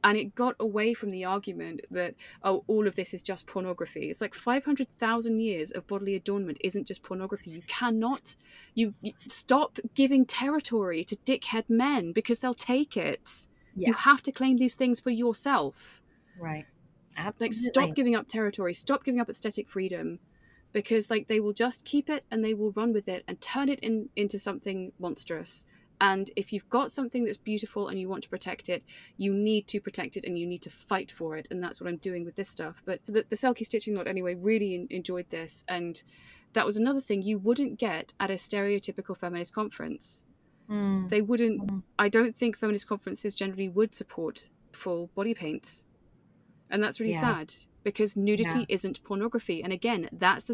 And it got away from the argument that, oh, all of this is just pornography. It's like 500,000 years of bodily adornment isn't just pornography. You cannot, you stop giving territory to dickhead men, because they'll take it. You have to claim these things for yourself. Right. Absolutely. Like, stop giving up territory. Stop giving up aesthetic freedom, because, like, they will just keep it and they will run with it and turn it into something monstrous. And if you've got something that's beautiful and you want to protect it, you need to protect it and you need to fight for it. And that's what I'm doing with this stuff. But the Selkie Stitching Lot, anyway, really enjoyed this. And that was another thing you wouldn't get at a stereotypical feminist conference. They wouldn't. I don't think feminist conferences generally would support full body paints. And that's really sad, because nudity isn't pornography. And again, that's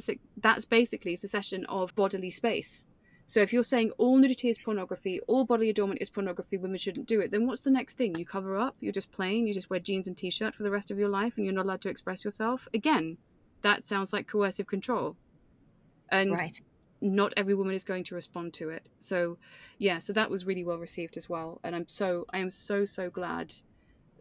basically secession of bodily space. So if you're saying all nudity is pornography, all bodily adornment is pornography, women shouldn't do it, then what's the next thing? You cover up, you're just plain, you just wear jeans and t-shirt for the rest of your life and you're not allowed to express yourself? Again, that sounds like coercive control. And Right. not every woman is going to respond to it. So yeah, so that was really well received as well. And I am so glad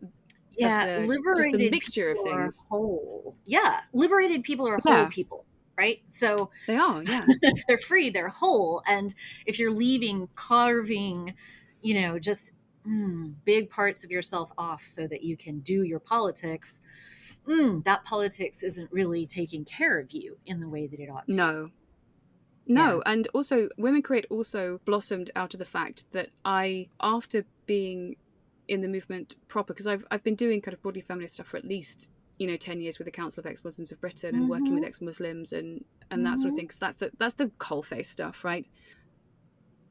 of Yeah, the just the liberated mixture of people are things. whole. Yeah, liberated people are whole Yeah, people, right? So they are, yeah. if they're free, they're whole. And if you're leaving, carving, just big parts of yourself off so that you can do your politics, that politics isn't really taking care of you in the way that it ought to. No. Yeah. No, and also Women Create also blossomed out of the fact that I, after being in the movement proper, because I've been doing kind of broadly feminist stuff for at least 10 years with the Council of Ex-Muslims of Britain and working with Mm-hmm. ex-Muslims and that sort of Mm-hmm. thing, because that's the coalface stuff, right?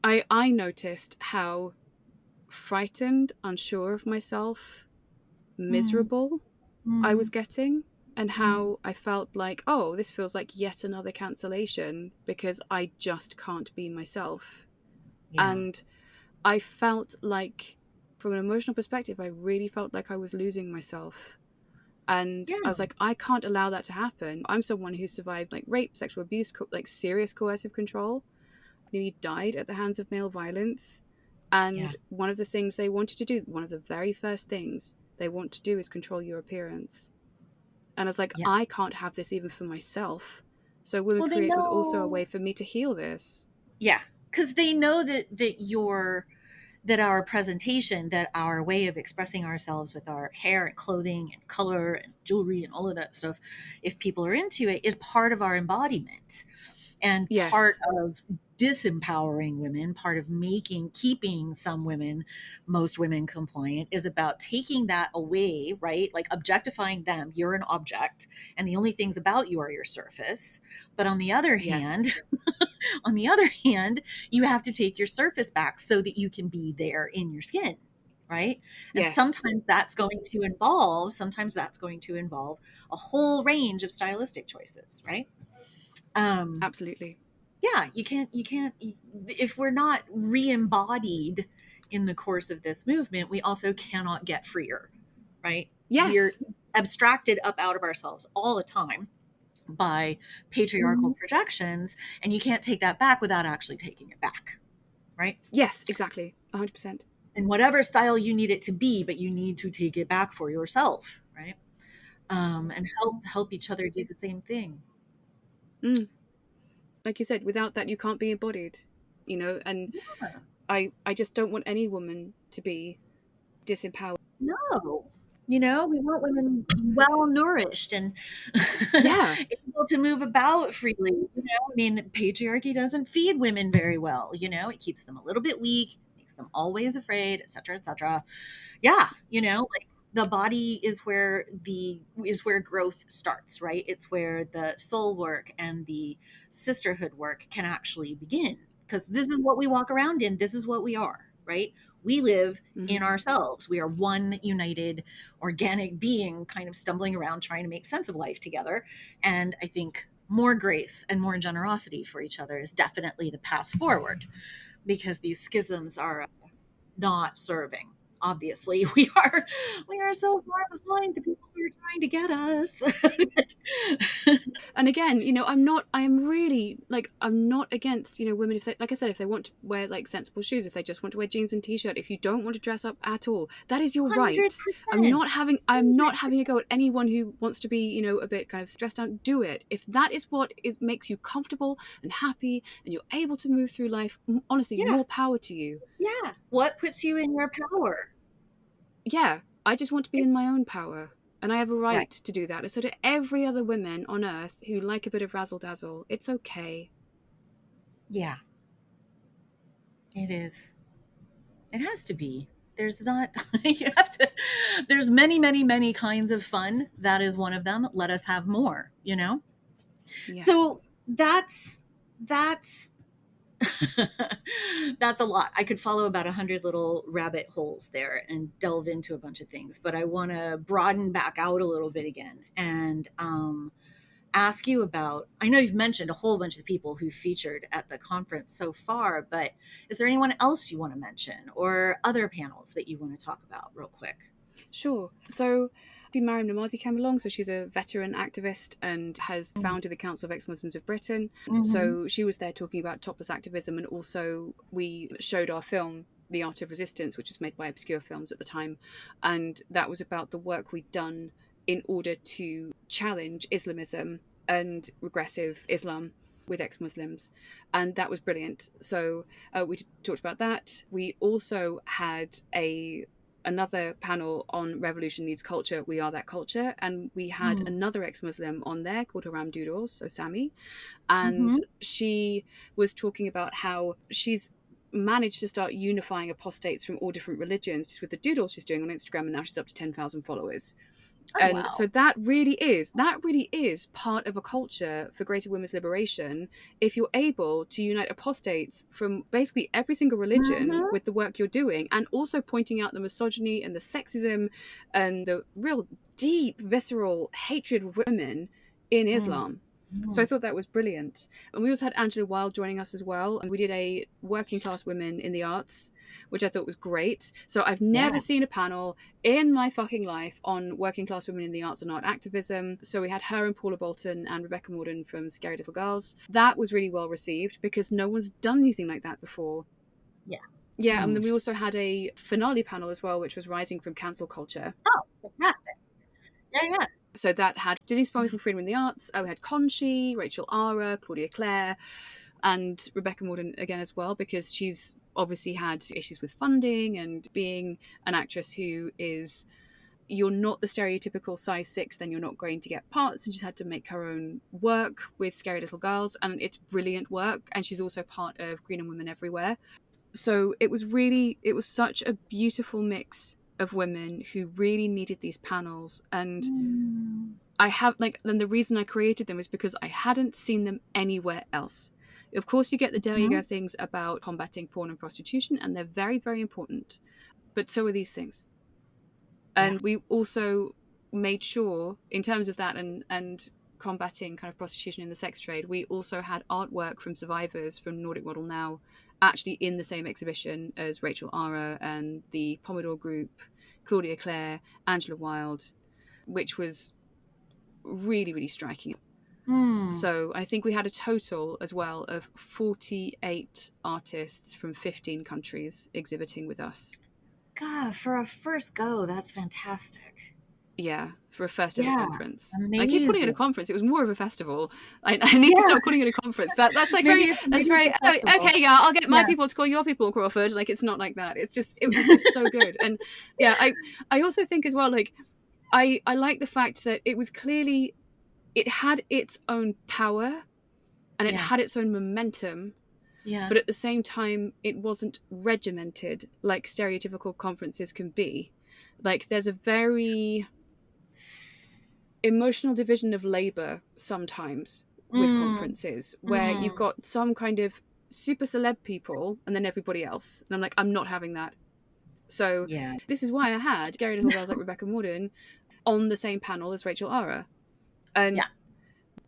I noticed how frightened, unsure of myself, miserable I Mm-hmm. was getting, and how I felt like, oh, this feels like yet another cancellation because I just can't be myself. Yeah. And I felt like, from an emotional perspective, I really felt like I was losing myself. And I was Yeah. like, I can't allow that to happen. I'm someone who survived like rape, sexual abuse, like serious coercive control. Nearly died at the hands of male violence. Yeah. And one of the things they wanted to do, one of the very first things they want to do is control your appearance. And I was like, Yeah. I can't have this even for myself. So Women Well, they Create was also a know. way for me to heal this. Yeah, because they know that our presentation, that our way of expressing ourselves with our hair and clothing and color and jewelry and all of that stuff, if people are into it, is part of our embodiment and part Yes. of disempowering women, part of keeping some women, most women compliant, is about taking that away, right? Like objectifying them. You're an object, and the only things about you are your surface. But on the other hand, Yes. you have to take your surface back so that you can be there in your skin, right? And Yes. sometimes that's going to involve a whole range of stylistic choices, right? Um, Absolutely. yeah, you can't, if we're not re-embodied in the course of this movement, we also cannot get freer, right? We're Yes. abstracted up out of ourselves all the time by patriarchal projections, and you can't take that back without actually taking it back, right? Yes, exactly. 100%. In whatever style you need it to be, but you need to take it back for yourself, right? And help each other do the same thing. Mm. Like you said, without that, you can't be embodied, and Yeah. I just don't want any woman to be disempowered. No. We want women well nourished and Yeah. able to move about freely. I mean, patriarchy doesn't feed women very well. It keeps them a little bit weak, makes them always afraid, et cetera, et cetera. Yeah, like the body is where growth starts, right? It's where the soul work and the sisterhood work can actually begin, because this is what we walk around in. This is what we are, right? We live in Hmm. ourselves. We are one united organic being kind of stumbling around trying to make sense of life together. And I think more grace and more generosity for each other is definitely the path forward, because these schisms are not serving. Obviously, we are so far behind the people who are trying to get us. And again, I am really like, I'm not against, women if they, like I said, if they want to wear like sensible shoes, if they just want to wear jeans and t-shirt, if you don't want to dress up at all, that is your Hundred right. percent, I'm not hundred having a percent. go at anyone who wants to be, a bit kind of stressed out. Do it. If that is what makes you comfortable and happy and you're able to move through life, honestly, Yeah, more power to you. yeah. What puts you in your power? Yeah, I just want to be It- in my own power. And I have a right. right to do that. And so do every other women on earth who like a bit of razzle dazzle. It's okay. Yeah, it is. It has to be. There's not, you have to, there's many, many, many kinds of fun. That is one of them. Let us have more. Yes. So that's that's a lot. I could follow about 100 little rabbit holes there and delve into a bunch of things, but I want to broaden back out a little bit again and ask you about, I know you've mentioned a whole bunch of the people who featured at the conference so far, but is there anyone else you want to mention or other panels that you want to talk about real quick? Sure. So Mariam Namazi came along. So she's a veteran activist and has founded the Council of Ex-Muslims of Britain. Mm-hmm. So she was there talking about topless activism, and also we showed our film The Art of Resistance, which was made by Obscure Films at the time, and that was about the work we'd done in order to challenge Islamism and regressive Islam with ex-Muslims, and that was brilliant. So we talked about that. We also had another panel on Revolution Needs Culture, We Are That Culture, and we had another ex-Muslim on there called Haram Doodles, so Sammy, and Mm-hmm. she was talking about how she's managed to start unifying apostates from all different religions just with the doodles she's doing on Instagram, and now she's up to 10,000 followers. Oh, And wow. so that really is part of a culture for greater women's liberation, if you're able to unite apostates from basically every single religion Mm-hmm. with the work you're doing, and also pointing out the misogyny and the sexism and the real deep visceral hatred of women in Islam. So I thought that was brilliant. And we also had Angela Wilde joining us as well, and we did a working class women in the arts, which I thought was great. So I've never Yeah. seen a panel in my fucking life on working class women in the arts and art activism. So we had her and Paula Bolton and Rebecca Morden from Scary Little Girls. That was really well received because no one's done anything like that before. Yeah. Yeah, and then we also had a finale panel as well, which was Rising from Cancel Culture. Oh, fantastic. Yeah, yeah. So that had Denise Bobby from Freedom in the Arts. We had Conchi, Rachel Ara, Claudia Clare, and Rebecca Morden again as well, because she's obviously had issues with funding and being an actress who is, you're not the stereotypical size 6, then you're not going to get parts, and she's had to make her own work with Scary Little Girls, and it's brilliant work. And she's also part of Green and Women Everywhere. So it was such a beautiful mix of women who really needed these panels. And I have, like, then the reason I created them is because I hadn't seen them anywhere else. Of course, you get the There You Go things about combating porn and prostitution, and they're very, very important. But so are these things. And we also made sure, in terms of that and combating kind of prostitution in the sex trade, we also had artwork from survivors from Nordic Model Now actually in the same exhibition as Rachel Ara and the Pomodoro Group, Claudia Clare, Angela Wilde, which was really, really striking. So I think we had a total as well of 48 artists from 15 countries exhibiting with us. God, for a first go, that's fantastic. Yeah, for a first ever conference. Amazing. I keep calling it a conference. It was more of a festival. I need to stop calling it a conference. That's like very. That's very. Oh, okay, yeah, I'll get my people to call your people, Crawford. Like, it's not like that. It was just so good. And yeah, I also think as well, like, I like the fact that it was clearly, it had its own power, and it had its own momentum. Yeah. But at the same time, it wasn't regimented like stereotypical conferences can be. Like, there's a very emotional division of labor sometimes with conferences where you've got some kind of super celeb people and then everybody else. And I'm like, I'm not having that. So this is why I had Scary Little Girls like Rebecca Morden on the same panel as Rachel Ara. And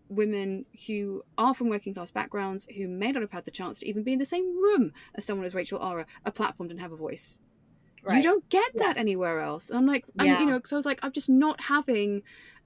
women who are from working class backgrounds, who may not have had the chance to even be in the same room as someone as Rachel Ara, are platformed and have a voice. Right. You don't get that anywhere else. And I'm like, you know, because I was like,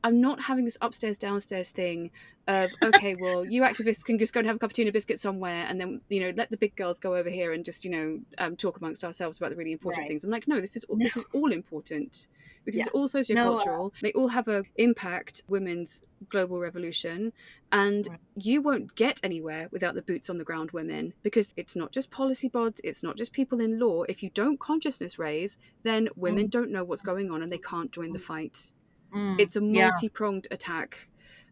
I'm not having this upstairs downstairs thing of, okay, well, you activists can just go and have a cup of tuna biscuit somewhere, and then, you know, let the big girls go over here and just, you know, talk amongst ourselves about the really important things. I'm like, no, this is all important because it's all sociocultural. They all have an impact, women's global revolution, and you won't get anywhere without the boots on the ground women, because it's not just policy bods, it's not just people in law. If you don't consciousness raise, then women don't know what's going on and they can't join the fight. It's a multi-pronged attack,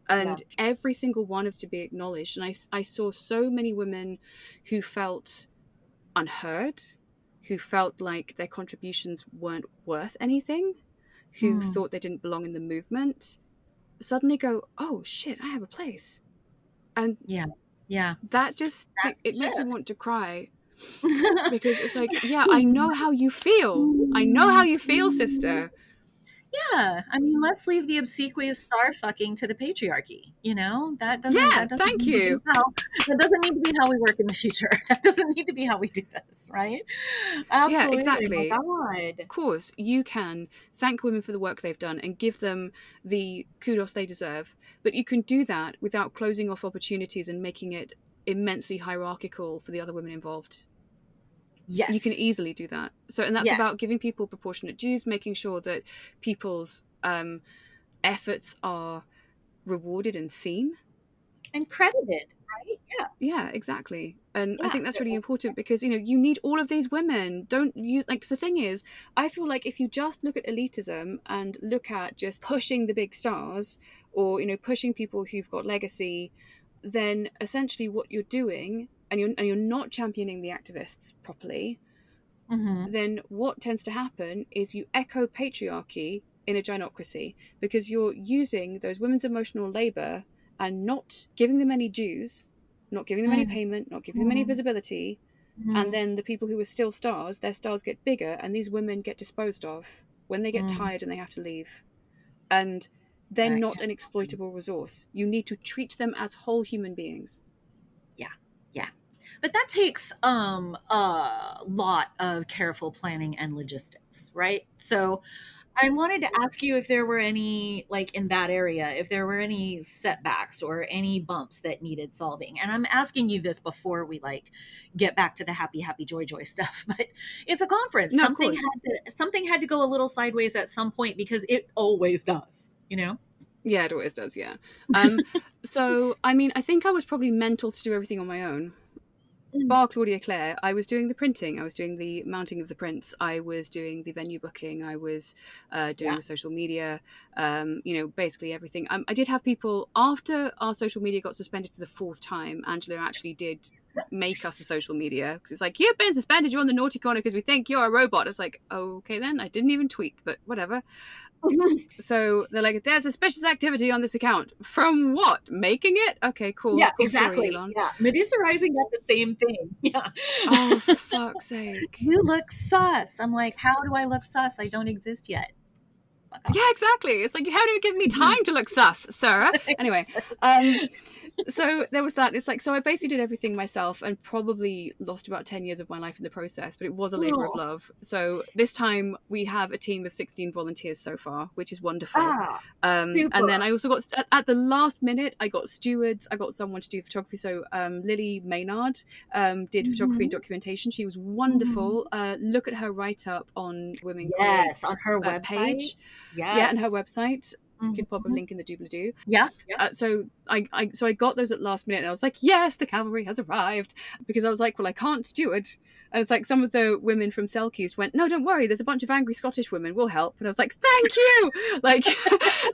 and every single one is to be acknowledged. And I saw so many women who felt unheard, who felt like their contributions weren't worth anything, who thought they didn't belong in the movement, suddenly go, oh shit, I have a place. And that just, it makes me want to cry, because it's like, I know how you feel. I know how you feel, sister. Yeah, I mean, let's leave the obsequious star fucking to the patriarchy. You know, Yeah, that doesn't thank need to be you. how that doesn't need to be how we work in the future. That doesn't need to be how we do this, right? Yeah, Absolutely. My exactly. God. Of course, you can thank women for the work they've done and give them the kudos they deserve, but you can do that without closing off opportunities and making it immensely hierarchical for the other women involved. You can Yes. easily do that. So, and that's Yes. about giving people proportionate dues, making sure that people's efforts are rewarded and seen. And credited, right? Yeah. Yeah, exactly. And I Yeah. think that's really important because, you need all of these women. Don't you like, 'cause the thing is, I feel like if you just look at elitism and look at just pushing the big stars or, pushing people who've got legacy, then essentially what you're doing, and you're not championing the activists properly, Mm-hmm. then what tends to happen is you echo patriarchy in a gynocracy because you're using those women's emotional labor and not giving them any dues, not giving them any payment, not giving them any Mm-hmm. visibility. And Mm-hmm. then the people who are still stars, their stars get bigger, and these women get disposed of when they get Mm-hmm. tired and they have to leave. And they're That not can an happen. exploitable resource. You need to treat them as whole human beings. Yeah. Yeah. But that takes a lot of careful planning and logistics, right? So I wanted to ask you if there were any, like in that area, if there were any setbacks or any bumps that needed solving. And I'm asking you this before we like get back to the happy, happy, joy, joy stuff. But it's a conference. No, of course. Something had to go a little sideways at some point because it always does, you know? Yeah, it always does, yeah. So, I mean, I think I was probably mental to do everything on my own. Mm. Bar Claudia Claire, I was doing the printing, I was doing the mounting of the prints, I was doing the venue booking, I was doing Yeah. the social media, basically everything. I did have people, after our social media got suspended for the fourth time, Angela actually did make us a social media because it's like, you've been suspended, you're on the naughty corner because we think you're a robot. It's like, okay then, I didn't even tweet, but whatever. So they're like, there's suspicious activity on this account. From what? Making it? Okay, cool. Yeah, Cool story, exactly. Elon. Yeah. Medusa Rising got the same thing. Yeah. Oh, for fuck's sake. You look sus. I'm like, how do I look sus? I don't exist yet. Fuck Yeah, off. exactly. It's like, how do you give me time to look sus, Sarah? Anyway, so there was that. It's like, so I basically did everything myself and probably lost about 10 years of my life in the process, but it was a labor of Oh, love. So this time we have a team of 16 volunteers so far, which is wonderful. ah, And then super. I also got, at the last minute, I got stewards, I got someone to do photography. So Lily Maynard did photography and Mhm, documentation. She was mhm. wonderful. Look at her write up on Women Yes, on Creates her website. page. Yeah, and her Yes. website. Can pop a Mhm. link in the doobly doo. Yeah, yeah. So I got those at last minute, and I was like, yes, the cavalry has arrived, because I was like, well, I can't steward. And it's like some of the women from Selkies went, no, don't worry, there's a bunch of angry Scottish women, we'll help. And I was like, thank you. Like,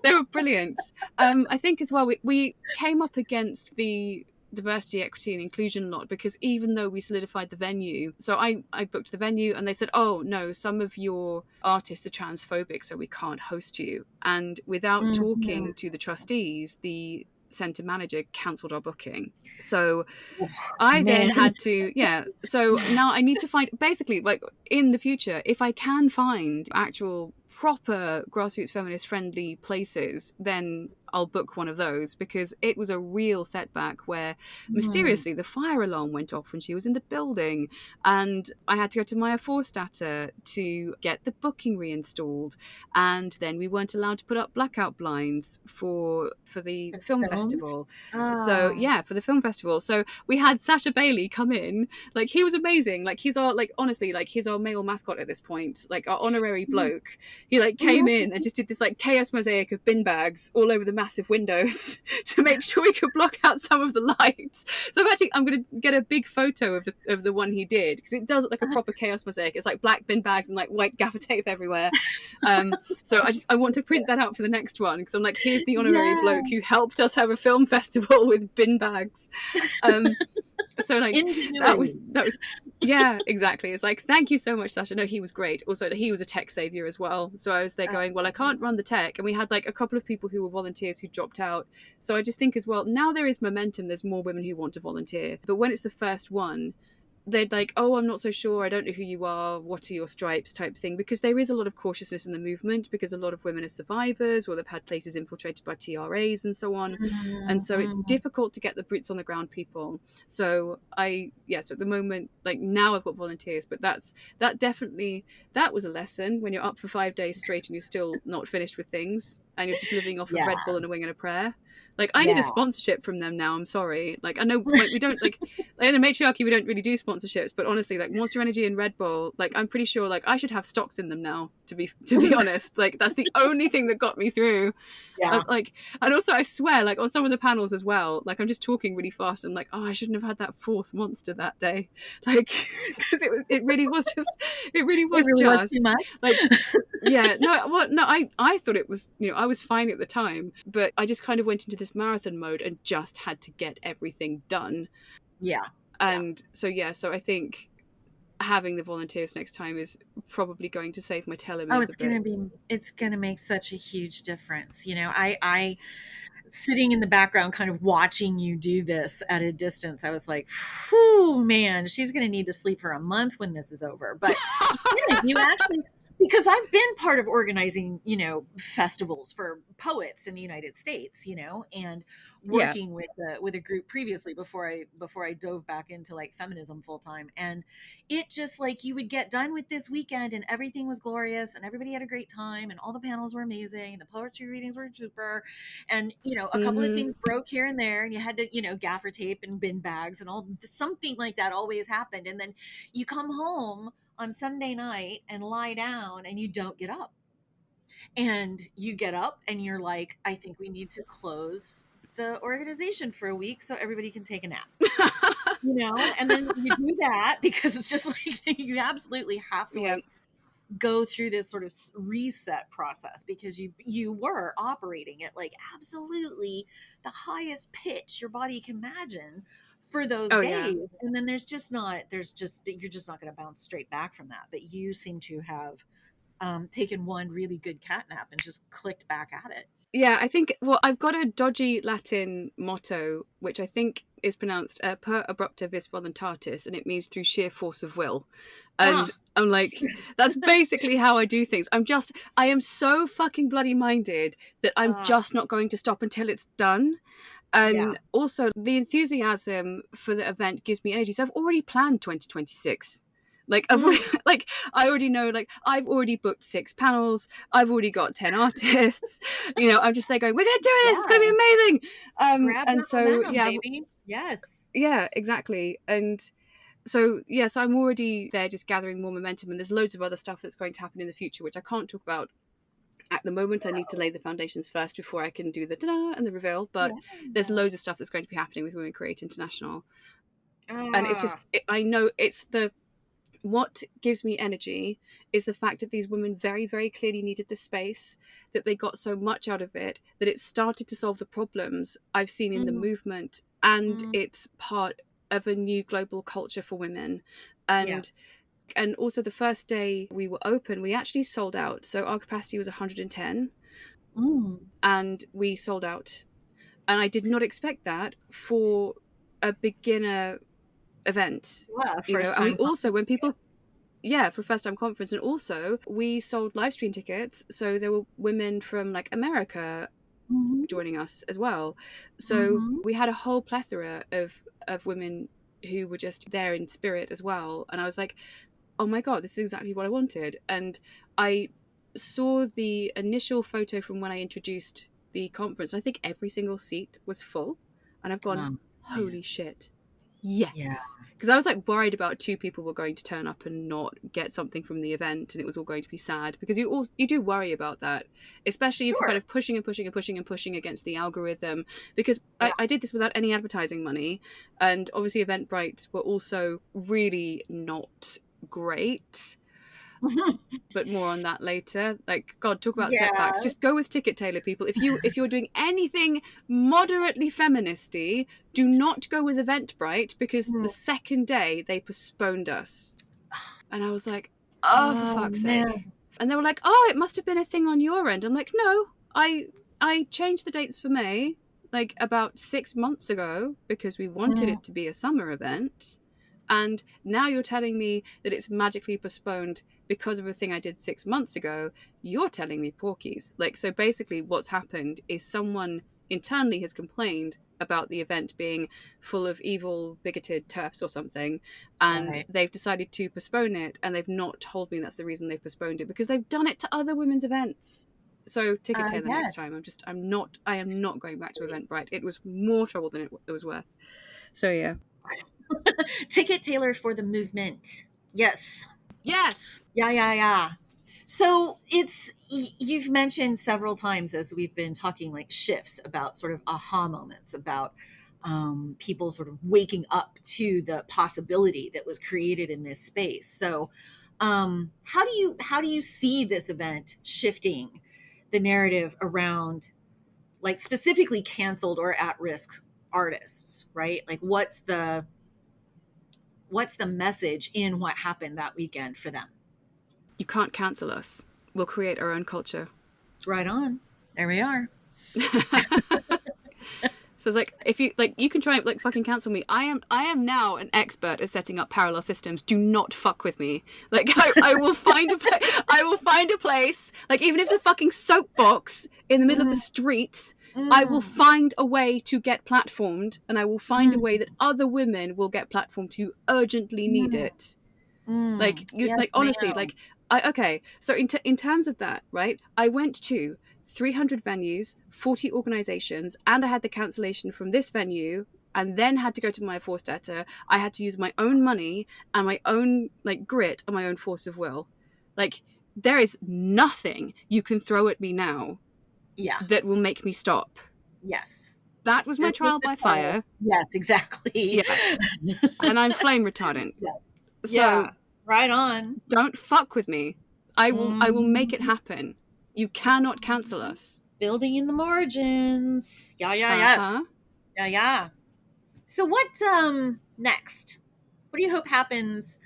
they were brilliant. I think as well, we came up against the diversity, equity, and inclusion lot, because even though we solidified the venue, so I booked the venue and they said, oh no, some of your artists are transphobic, so we can't host you. And without Mhm. talking to the trustees, the centre manager cancelled our booking. So Oh, I then man. had to, yeah. So now I need to find, basically, like in the future, if I can find actual proper grassroots feminist friendly places, then I'll book one of those, because it was a real setback where Mm. mysteriously the fire alarm went off when she was in the building, and I had to go to Maya Forstatter to get the booking reinstalled, and then we weren't allowed to put up blackout blinds for the The film films? festival. So Ah. yeah, for the film festival. So we had Sasha Bailey come in. Like, he was amazing. Like, he's our, like, honestly, like, he's our male mascot at this point. Like, our honorary Mhm, bloke. He like came in and just did this like chaos mosaic of bin bags all over the massive windows to make sure we could block out some of the lights. So I'm gonna get a big photo of the one he did, because it does look like a proper chaos mosaic. It's like black bin bags and like white gaffer tape everywhere. So I want to print that out for the next one, because I'm like, here's the honorary bloke yeah. who helped us have a film festival with bin bags. Um, so like Ingenuity. that was yeah, exactly. It's like, thank you so much, Sasha. No, he was great. Also, he was a tech savior as well. So I was there going, well, I can't run the tech, and we had like a couple of people who were volunteers who dropped out. So I just think as well, now there is momentum, there's more women who want to volunteer, but when it's the first one, they'd like, oh, I'm not so sure, I don't know who you are, what are your stripes type thing, because there is a lot of cautiousness in the movement, because a lot of women are survivors, or they've had places infiltrated by TRAs and so on. And so it's Mhm. difficult to get the boots on the ground people. So so at the moment, like now I've got volunteers, but that definitely, that was a lesson when you're up for 5 days straight and you're still not finished with things and you're just living off of Yeah. Red Bull and a wing and a prayer. Like, I need a Yeah. sponsorship from them now. I'm sorry. Like, I know, like, we don't, like, in the matriarchy, we don't really do sponsorships. But honestly, like, Monster Energy and Red Bull, like, I'm pretty sure, like, I should have stocks in them now. To be honest, like, that's the only thing that got me through. Yeah. Like, and also, I swear, like, on some of the panels as well, like, I'm just talking really fast and like, oh, I shouldn't have had that fourth monster that day, like, because it really was just, it really It was really was too just much. like, yeah, no, well, no, I thought it was, I was fine at the time, but I just kind of went into this marathon mode and just had to get everything done. Yeah. Yeah. And so I think having the volunteers next time is probably going to save my Oh, telomeres a bit. it's gonna make such a huge difference. I sitting in the background kind of watching you do this at a distance, I was like, whew, man, she's gonna need to sleep for a month when this is over. But yeah, you actually, because I've been part of organizing, festivals for poets in the United States, and Yeah. working with a group previously before I dove back into like feminism full time. And it just like you would get done with this weekend and everything was glorious and everybody had a great time and all the panels were amazing and the poetry readings were super. And a couple of Mm-hmm. things broke here and there and you had to, gaffer tape and bin bags and all something like that always happened. And then you come home on Sunday night and lie down and you don't get up. And you get up and you're like, I think we need to close the organization for a week so everybody can take a nap. And then you do that because it's just like you absolutely have to Yeah. like go through this sort of reset process because you were operating at like absolutely the highest pitch your body can imagine for those Oh yeah. days. And then you're just not going to bounce straight back from that. But you seem to have taken one really good cat nap and just clicked back at it. Yeah, I think, well, I've got a dodgy Latin motto, which I think is pronounced per abrupta vis voluntatis, and it means through sheer force of will. Ah, And I'm like, that's basically how I do things. I am so fucking bloody minded that I'm ah, just not going to stop until it's done. yeah. And also, the enthusiasm for the event gives me energy. So I've already planned 2026. Like Mm, like I already know, like I've already booked 6 panels, I've already got 10 artists. I'm just there going, we're gonna do this, it's gonna be yeah. amazing. Grab And that so momentum, baby. Yes. yeah, exactly. And so I'm already there just gathering more momentum, and there's loads of other stuff that's going to happen in the future which I can't talk about at the moment. I need to lay the foundations first before I can do the da and the reveal, but Yeah. there's loads of stuff that's going to be happening with Women Create International. And it's just, Ah. I know it's what gives me energy is the fact that these women very, very clearly needed the space, that they got so much out of it, that it started to solve the problems I've seen in the Mm, movement, and mm, it's part of a new global culture for women. yeah. And also the first day we were open, we actually sold out. So our capacity was 110 Mm. and we sold out. And I did not expect that for a beginner event. Yeah, first And we time also, when conference. people, yeah, for first time conference, and also we sold live stream tickets, so there were women from like America Mhm, joining us as well. So mhm. we had a whole plethora of women who were just there in spirit as well, and I was like, oh my god, this is exactly what I wanted. And I saw the initial photo from when I introduced the conference. I think every single seat was full, and I've gone, Man. holy shit, Yeah, yes. Because I was like worried about 2 people were going to turn up and not get something from the event, and it was all going to be sad, because you do worry about that, especially if you're kind sure. of pushing and pushing and pushing and pushing against the algorithm. Because Yeah. I did this without any advertising money, and obviously Eventbrite were also really not great, but more on that later. Like, god, talk about setbacks. Yeah. Just go with Ticket Tailor, people. If you're doing anything moderately feministy, do not go with Eventbrite, because the Mm. second day they postponed us. And I was like, oh, for Oh, fuck's sake. man. And they were like, oh, it must have been a thing on your end. I'm like, no, I changed the dates for May like about 6 months ago because we wanted Mm, it to be a summer event. And now you're telling me that it's magically postponed because of a thing I did 6 months ago. You're telling me porkies. Like, so basically what's happened is someone internally has complained about the event being full of evil, bigoted TERFs or something, and Right. they've decided to postpone it, and they've not told me that's the reason they've postponed it, because they've done it to other women's events. So ticket tailor next Yes. time. I am not going back to Eventbrite. It was more trouble than it was worth. So yeah. Ticket tailor for the movement. Yes. Yes. Yeah, yeah, yeah. So you've mentioned several times as we've been talking, like shifts about sort of aha moments about people sort of waking up to the possibility that was created in this space. So how do you see this event shifting the narrative around, like, specifically canceled or at risk artists, right? Like what's the message in what happened that weekend for them? You can't cancel us. We'll create our own culture. Right on. There we are. So it's like, if you like, you can try and like fucking cancel me. I am now an expert at setting up parallel systems. Do not fuck with me. Like, I will find I will find a place. Like, even if it's a fucking soapbox in the middle of the street, I will Mm, find a way to get platformed, and I will find a way mm, that other women will get platformed who urgently need mm, it. Like, you, yes, like, honestly, ma'am. like, okay, so in terms of that, right, I went to 300 venues, 40 organizations, and I had the cancellation from this venue, and then had to go to my Forstater. I had to use my own money and my own, like, grit and my own force of will. Like, there is nothing you can throw at me now Yeah. that will make me stop. Yes. That was my This is trial the by trial. fire. Yes, exactly. Yeah, and I'm flame retardant. Yes. So Yeah. Right on. don't fuck with me. I will make it Mm, happen. You cannot cancel us. building in the margins. Yeah, yeah, yes. Uh-huh. Yeah, yeah. So what next? What do you hope happens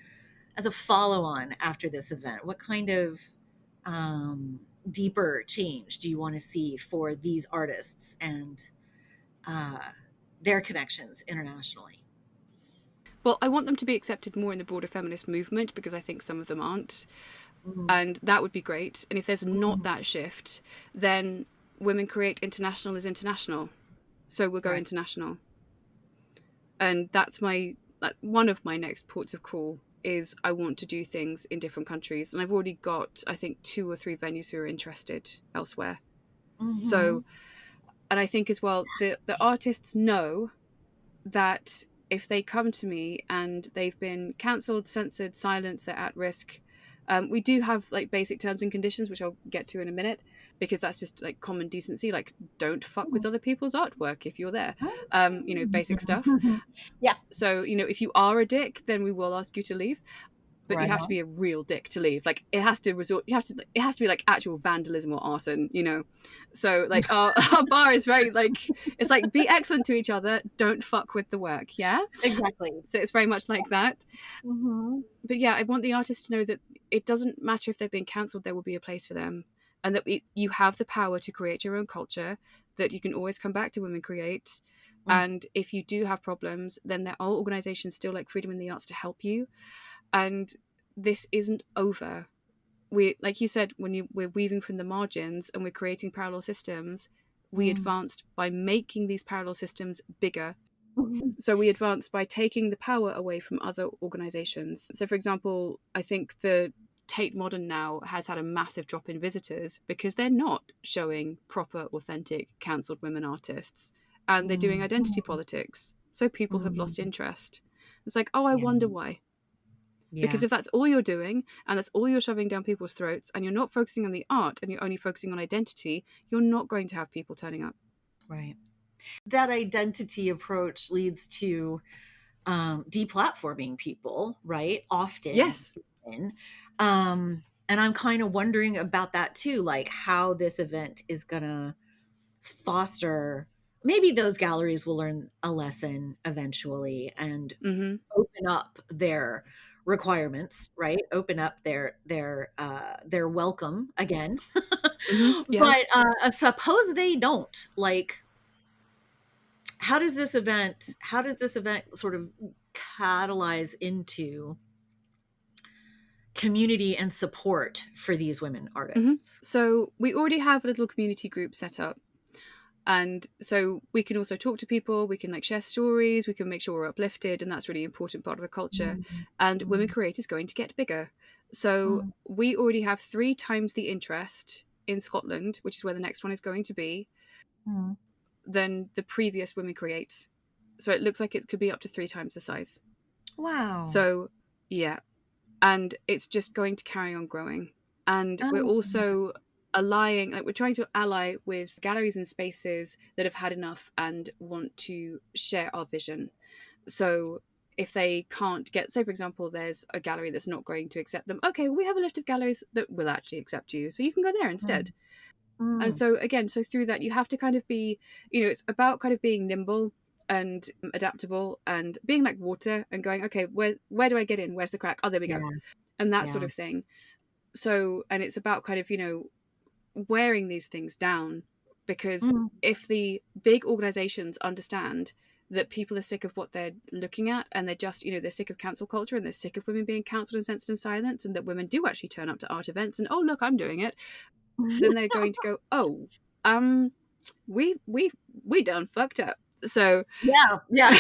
as a follow on after this event? What kind of um, deeper change do you want to see for these artists and uh, their connections internationally? Well, I want them to be accepted more in the broader feminist movement, because I think some of them aren't. Mm, And that would be great. And if there's not mm, that shift, then Women Create International is international. So we'll go right. international. And that's one of my next ports of call is I want to do things in different countries. And I've already got, I think, 2 or 3 venues who are interested elsewhere. Mm-hmm. So, and I think as well, the artists know that if they come to me and they've been cancelled, censored, silenced, they're at risk. We do have like basic terms and conditions, which I'll get to in a minute, because that's just like common decency. Like, don't fuck with other people's artwork if you're there. Basic stuff. Yeah, So, if you are a dick, then we will ask you to leave, but you right have to on. be a real dick to leave. Like, it has to be like actual vandalism or arson. So like our bar is very like, it's like, be excellent to each other, don't fuck with the work. Yeah. Exactly. So it's very much like that. Mm-hmm. But yeah, I want the artists to know that it doesn't matter if they've been cancelled, there will be a place for them, and that you have the power to create your own culture, that you can always come back to Women Create. Mm, And if you do have problems, then there are organizations still like Freedom in the Arts to help you. And this isn't over. We, like you said, when we're weaving from the margins and we're creating parallel systems, we mm. advanced by making these parallel systems bigger. So we advanced by taking the power away from other organizations. So, for example, I think the Tate Modern now has had a massive drop in visitors because they're not showing proper, authentic, cancelled women artists, and they're doing Mm, identity politics. So people have lost mm. interest. It's like, oh, I Yeah, wonder why. yeah, Because if that's all you're doing, and that's all you're shoving down people's throats, and you're not focusing on the art, and you're only focusing on identity, you're not going to have people turning up. right. That identity approach leads to deplatforming people, right? Often. Yes. And I'm kind of wondering about that too, like how this event is gonna foster. Maybe those galleries will learn a lesson eventually and Mm-hmm. open up their requirements, right? Open up their welcome again. Mm-hmm. Yeah. But suppose they don't. Like, how does this event sort of catalyze into community and support for these women artists? So we already have a little community group set up. And so we can also talk to people, we can like share stories, we can make sure we're uplifted, and that's a really important part of the culture. Mm, And Women mm, Create is going to get bigger. So mm, we already have 3 times the interest in Scotland, which is where the next one is going to be, mm. than the previous Women Create. So it looks like it could be up to 3 times the size. Wow. So yeah, and it's just going to carry on growing. And we're Oh, also allying, like we're trying to ally with galleries and spaces that have had enough and want to share our vision. So if they can't get, say for example, there's a gallery that's not going to accept them, okay, we have a list of galleries that will actually accept you, so you can go there instead. mm, And mm, so again, so through that you have to kind of be, it's about kind of being nimble and adaptable and being like water and going, okay, where do I get in, where's the crack, oh there we go, yeah, and that sort yeah. of thing. So, and it's about kind of wearing these things down, because Mm, if the big organizations understand that people are sick of what they're looking at, and they're just, they're sick of cancel culture, and they're sick of women being cancelled and censored in silence, and that women do actually turn up to art events and, oh look, I'm doing it, then they're going to go, oh, um we done fucked up. So yeah, yeah.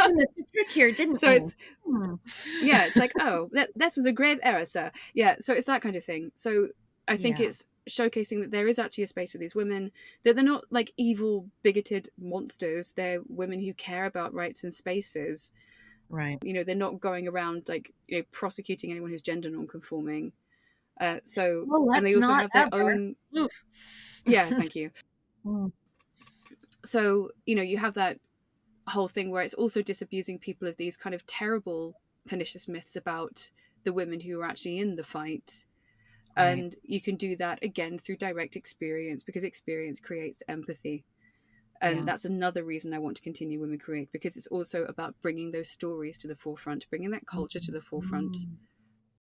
We missed a trick here, didn't so we? it's, Hmm. yeah, it's like, oh, that was a grave error, sir. Yeah, so it's that kind of thing. So I think Yeah, it's showcasing that there is actually a space for these women, that they're not like evil, bigoted monsters. They're women who care about rights and spaces. right. They're not going around like, prosecuting anyone who's gender non-conforming. So, Well, and they let's also not have their ever. own, Oof. yeah, thank you. Mm, So, you have that whole thing where it's also disabusing people of these kind of terrible, pernicious myths about the women who are actually in the fight. right. And you can do that again through direct experience, because experience creates empathy. And Yeah. that's another reason I want to continue Women Create, because it's also about bringing those stories to the forefront, bringing that culture to the forefront. Mm,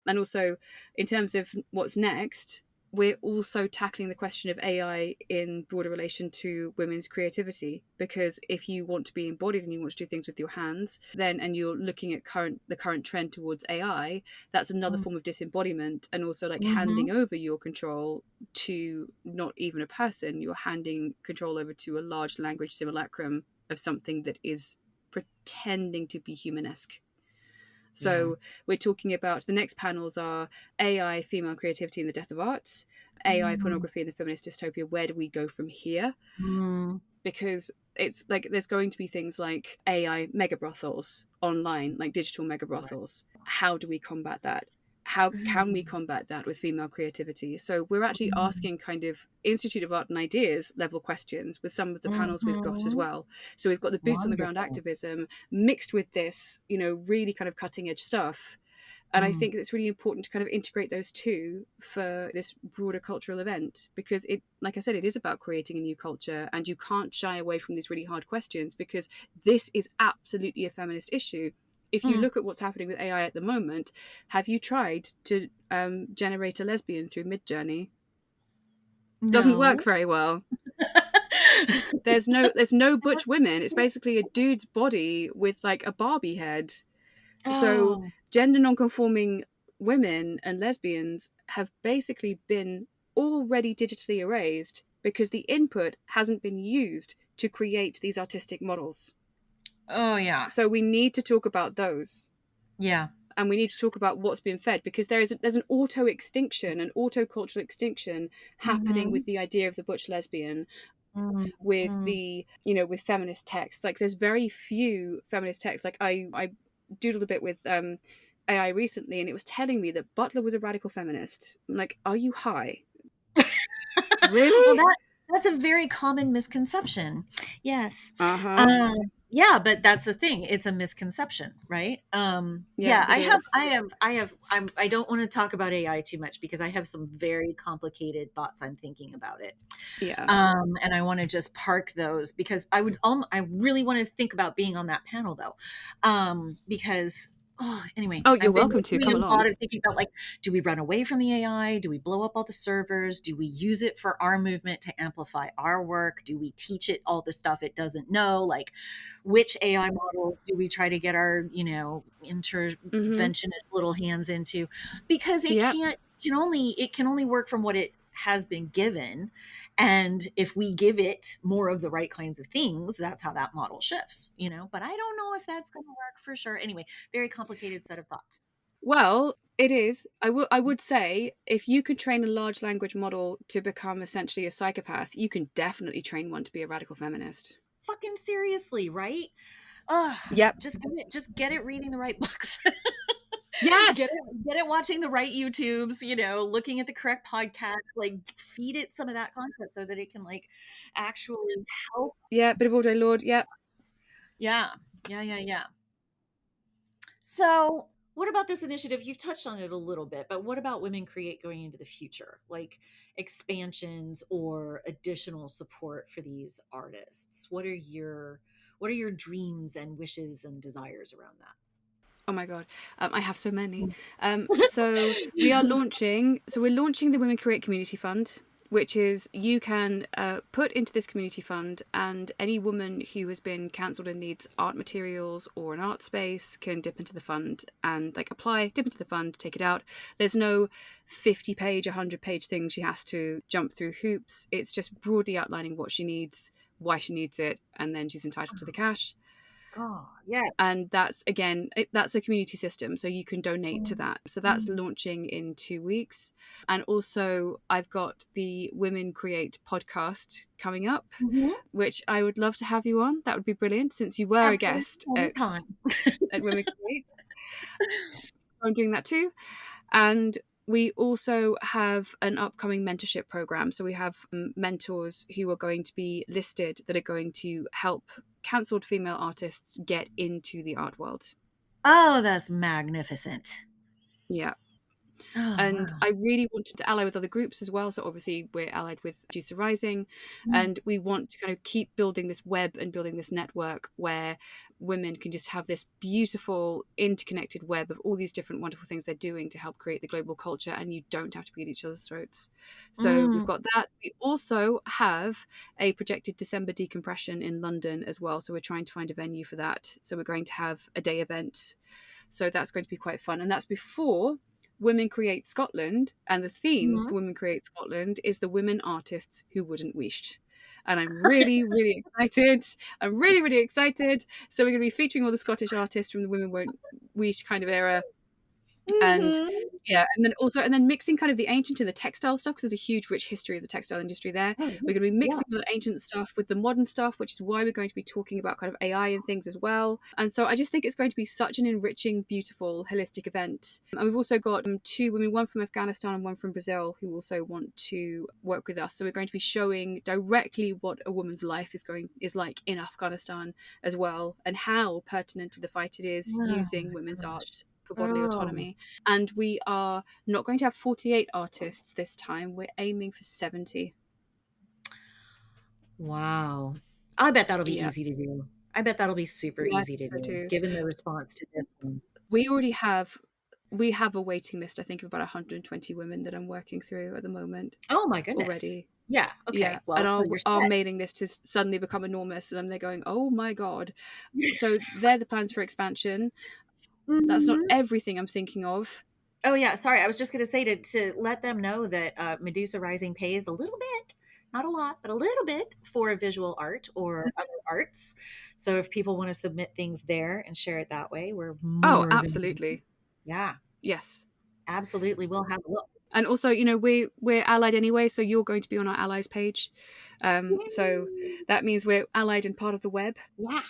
And also, in terms of what's next, we're also tackling the question of AI in broader relation to women's creativity. Because if you want to be embodied and you want to do things with your hands, then, and you're looking at the current trend towards AI, that's another mm, form of disembodiment, and also like handing mhm. over your control to not even a person. You're handing control over to a large language simulacrum of something that is pretending to be humanesque. Yeah. So we're talking about, the next panels are AI, female creativity and the death of art, AI, Mm, pornography and the feminist dystopia. Where do we go from here? mm, Because it's like there's going to be things like AI mega brothels online, like digital mega right. brothels. How do we combat that? How can we Mm, combat that with female creativity? So we're actually mm, asking kind of Institute of Art and Ideas level questions with some of the panels we've got as mhm. well. So we've got the boots on the ground Wonderful. activism mixed with this, really kind of cutting edge stuff. And I Mm, think it's really important to kind of integrate those two for this broader cultural event, because it, like I said, it is about creating a new culture, and you can't shy away from these really hard questions, because this is absolutely a feminist issue. If you mm. look at what's happening with AI at the moment, have you tried to generate a lesbian through Midjourney? Doesn't work No. very well. There's no butch women. It's basically a dude's body with like a Barbie head. So Oh, gender non-conforming women and lesbians have basically been already digitally erased, because the input hasn't been used to create these artistic models. oh yeah. So we need to talk about those, Yeah. and we need to talk about what's been fed, because there's an auto extinction, an auto cultural extinction happening with Mhm. the idea of the butch lesbian, Mm, with mm. the, with feminist texts. Like there's very few feminist texts. Like I doodled a bit with AI recently, and it was telling me that Butler was a radical feminist. I'm like, are you high? Well, Really? that's a very common misconception. Yes. Uh-huh. Um, yeah, but that's the thing. It's a misconception, right? Yeah, Yeah, it is. I don't want to talk about AI too much because I have some very complicated thoughts I'm thinking about it. Yeah. And I want to just park those because I really want to think about being on that panel though. Because Oh, anyway, Oh, you're I've been welcome to doing come a lot along. of thinking about, like, do we run away from the AI? Do we blow up all the servers? Do we use it for our movement to amplify our work? Do we teach it all the stuff it doesn't know? Like, which AI models do we try to get our, Mm-hmm. interventionist little hands into? Because Yep. it can only work from what it has been given. And if we give it more of the right kinds of things, that's how that model shifts. But I don't know if that's going to work for sure. Anyway, very complicated set of thoughts. Well, it is. I would say if you could train a large language model to become essentially a psychopath, you can definitely train one to be a radical feminist. Fucking seriously, right? Ugh, Yep. just get it reading the right books. get Yes. it get it watching the right YouTubes, looking at the correct podcast, like feed it some of that content so that it can like actually help Yeah, bit of all day lord. Yep. us. Yeah. Yeah, yeah, yeah. So, what about this initiative? You've touched on it a little bit, but what about Women Create going into the future? Like expansions or additional support for these artists? What are your dreams and wishes and desires around that? Oh my god, I have so many. So we are launching. So we're launching the Women Create Community Fund, which is you can put into this community fund, and any woman who has been cancelled and needs art materials or an art space can dip into the fund and like apply, dip into the fund, take it out. There's no 50-page, 100-page thing she has to jump through hoops. It's just broadly outlining what she needs, why she needs it, and then she's entitled to the cash. Oh, yeah. And that's again that's a community system, so you can donate to that. So that's Mhm. launching in 2 weeks. And also I've got the Women Create podcast coming up, Mhm. which I would love to have you on. That would be brilliant, since you were a Absolutely, guest anytime. at Women Create. So I'm doing that too. And we also have an upcoming mentorship program. So we have mentors who are going to be listed that are going to help cancelled female artists get into the art world. Oh, that's magnificent. Yeah. Oh, And wow. I really wanted to ally with other groups as well. So obviously we're allied with Medusa Rising, Mm. and we want to kind of keep building this web and building this network where women can just have this beautiful interconnected web of all these different wonderful things they're doing to help create the global culture, and you don't have to be at each other's throats. So we've Mm. got that. We also have a projected December decompression in London as well. So we're trying to find a venue for that. So we're going to have a day event, so that's going to be quite fun. And that's before Women Create Scotland. And the theme Mhm. for Women Create Scotland is the women artists who wouldn't wish. And I'm really, really excited. I'm really, really excited. So we're going to be featuring all the Scottish artists from the Women Won't Wish kind of era, and Mhm. yeah, and then mixing kind of the ancient and the textile stuff, because there's a huge rich history of the textile industry there. Oh, We're going to be yeah. mixing the ancient stuff with the modern stuff, which is why we're going to be talking about kind of AI and things as well. And so I just think it's going to be such an enriching, beautiful, holistic event. And we've also got two women, one from Afghanistan and one from Brazil, who also want to work with us. So we're going to be showing directly what a woman's life is like in Afghanistan as well, and how pertinent to the fight it is Oh using my women's gosh. art for bodily Oh, autonomy. And we are not going to have 48 artists this time. We're aiming for 70. wow. I bet that'll be Yeah. easy to do. I bet that'll be super Yeah, I easy think to so do, too. given the response to this one. We already have we have a waiting list, I think, of about 120 women that I'm working through at the moment Oh my goodness. already. Yeah, Yeah. okay. And Well, our so you're our set. mailing list has suddenly become enormous, and I'm there going, oh my God. So they're the plans for expansion. That's not Mhm. everything I'm thinking of. Oh yeah, sorry. I was just going to say to let them know that Medusa Rising pays a little bit, not a lot, but a little bit for visual art or other arts. So if people want to submit things there and share it that way, we're Oh, more than, absolutely. yeah, Yes. absolutely. We'll have a look. And also, we're allied anyway, so you're going to be on our allies page. So Yay. that means we're allied and part of the web. Yeah.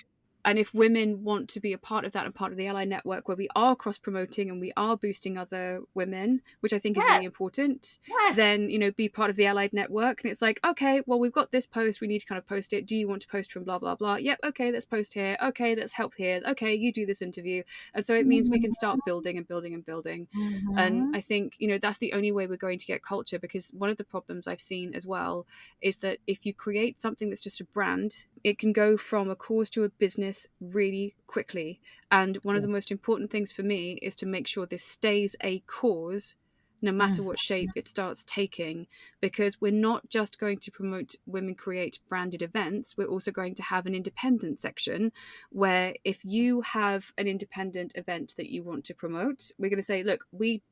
And if women want to be a part of that and part of the ally network where we are cross promoting and we are boosting other women, which I think is Yes. really important, Yes. then be part of the allied network. And it's like, okay, well, we've got this post, we need to kind of post it. Do you want to post from blah blah blah? Yep, okay, let's post here. Okay, let's help here. Okay, you do this interview. And so it means we can Mhm. start building and building and building. And Mhm. I think that's the only way we're going to get culture, because one of the problems I've seen as well is that if you create something that's just a brand, it can go from a cause to a business this really quickly. And one of the most important things for me is to make sure this stays a cause no matter what shape it starts taking, because we're not just going to promote Women Create branded events, we're also going to have an independent section where if you have an independent event that you want to promote, we're going to say, look, we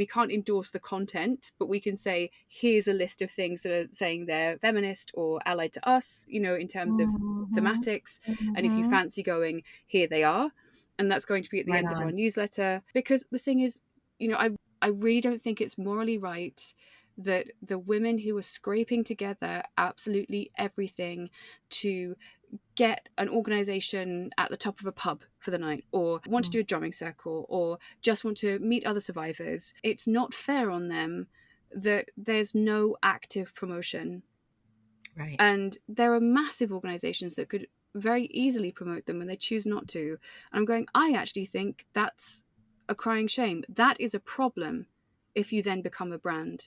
can't endorse the content, but we can say, here's a list of things that are saying they're feminist or allied to us, in terms of thematics. And if you fancy going, here they are. And that's going to be at the Right end of our on. newsletter. Because the thing is, I really don't think it's morally right that the women who are scraping together absolutely everything to get an organization at the top of a pub for the night, or want to do a drumming circle, or just want to meet other survivors, it's not fair on them that there's no active promotion. Right. And there are massive organizations that could very easily promote them when they choose not to. And I'm going, I actually think that's a crying shame. That is a problem if you then become a brand.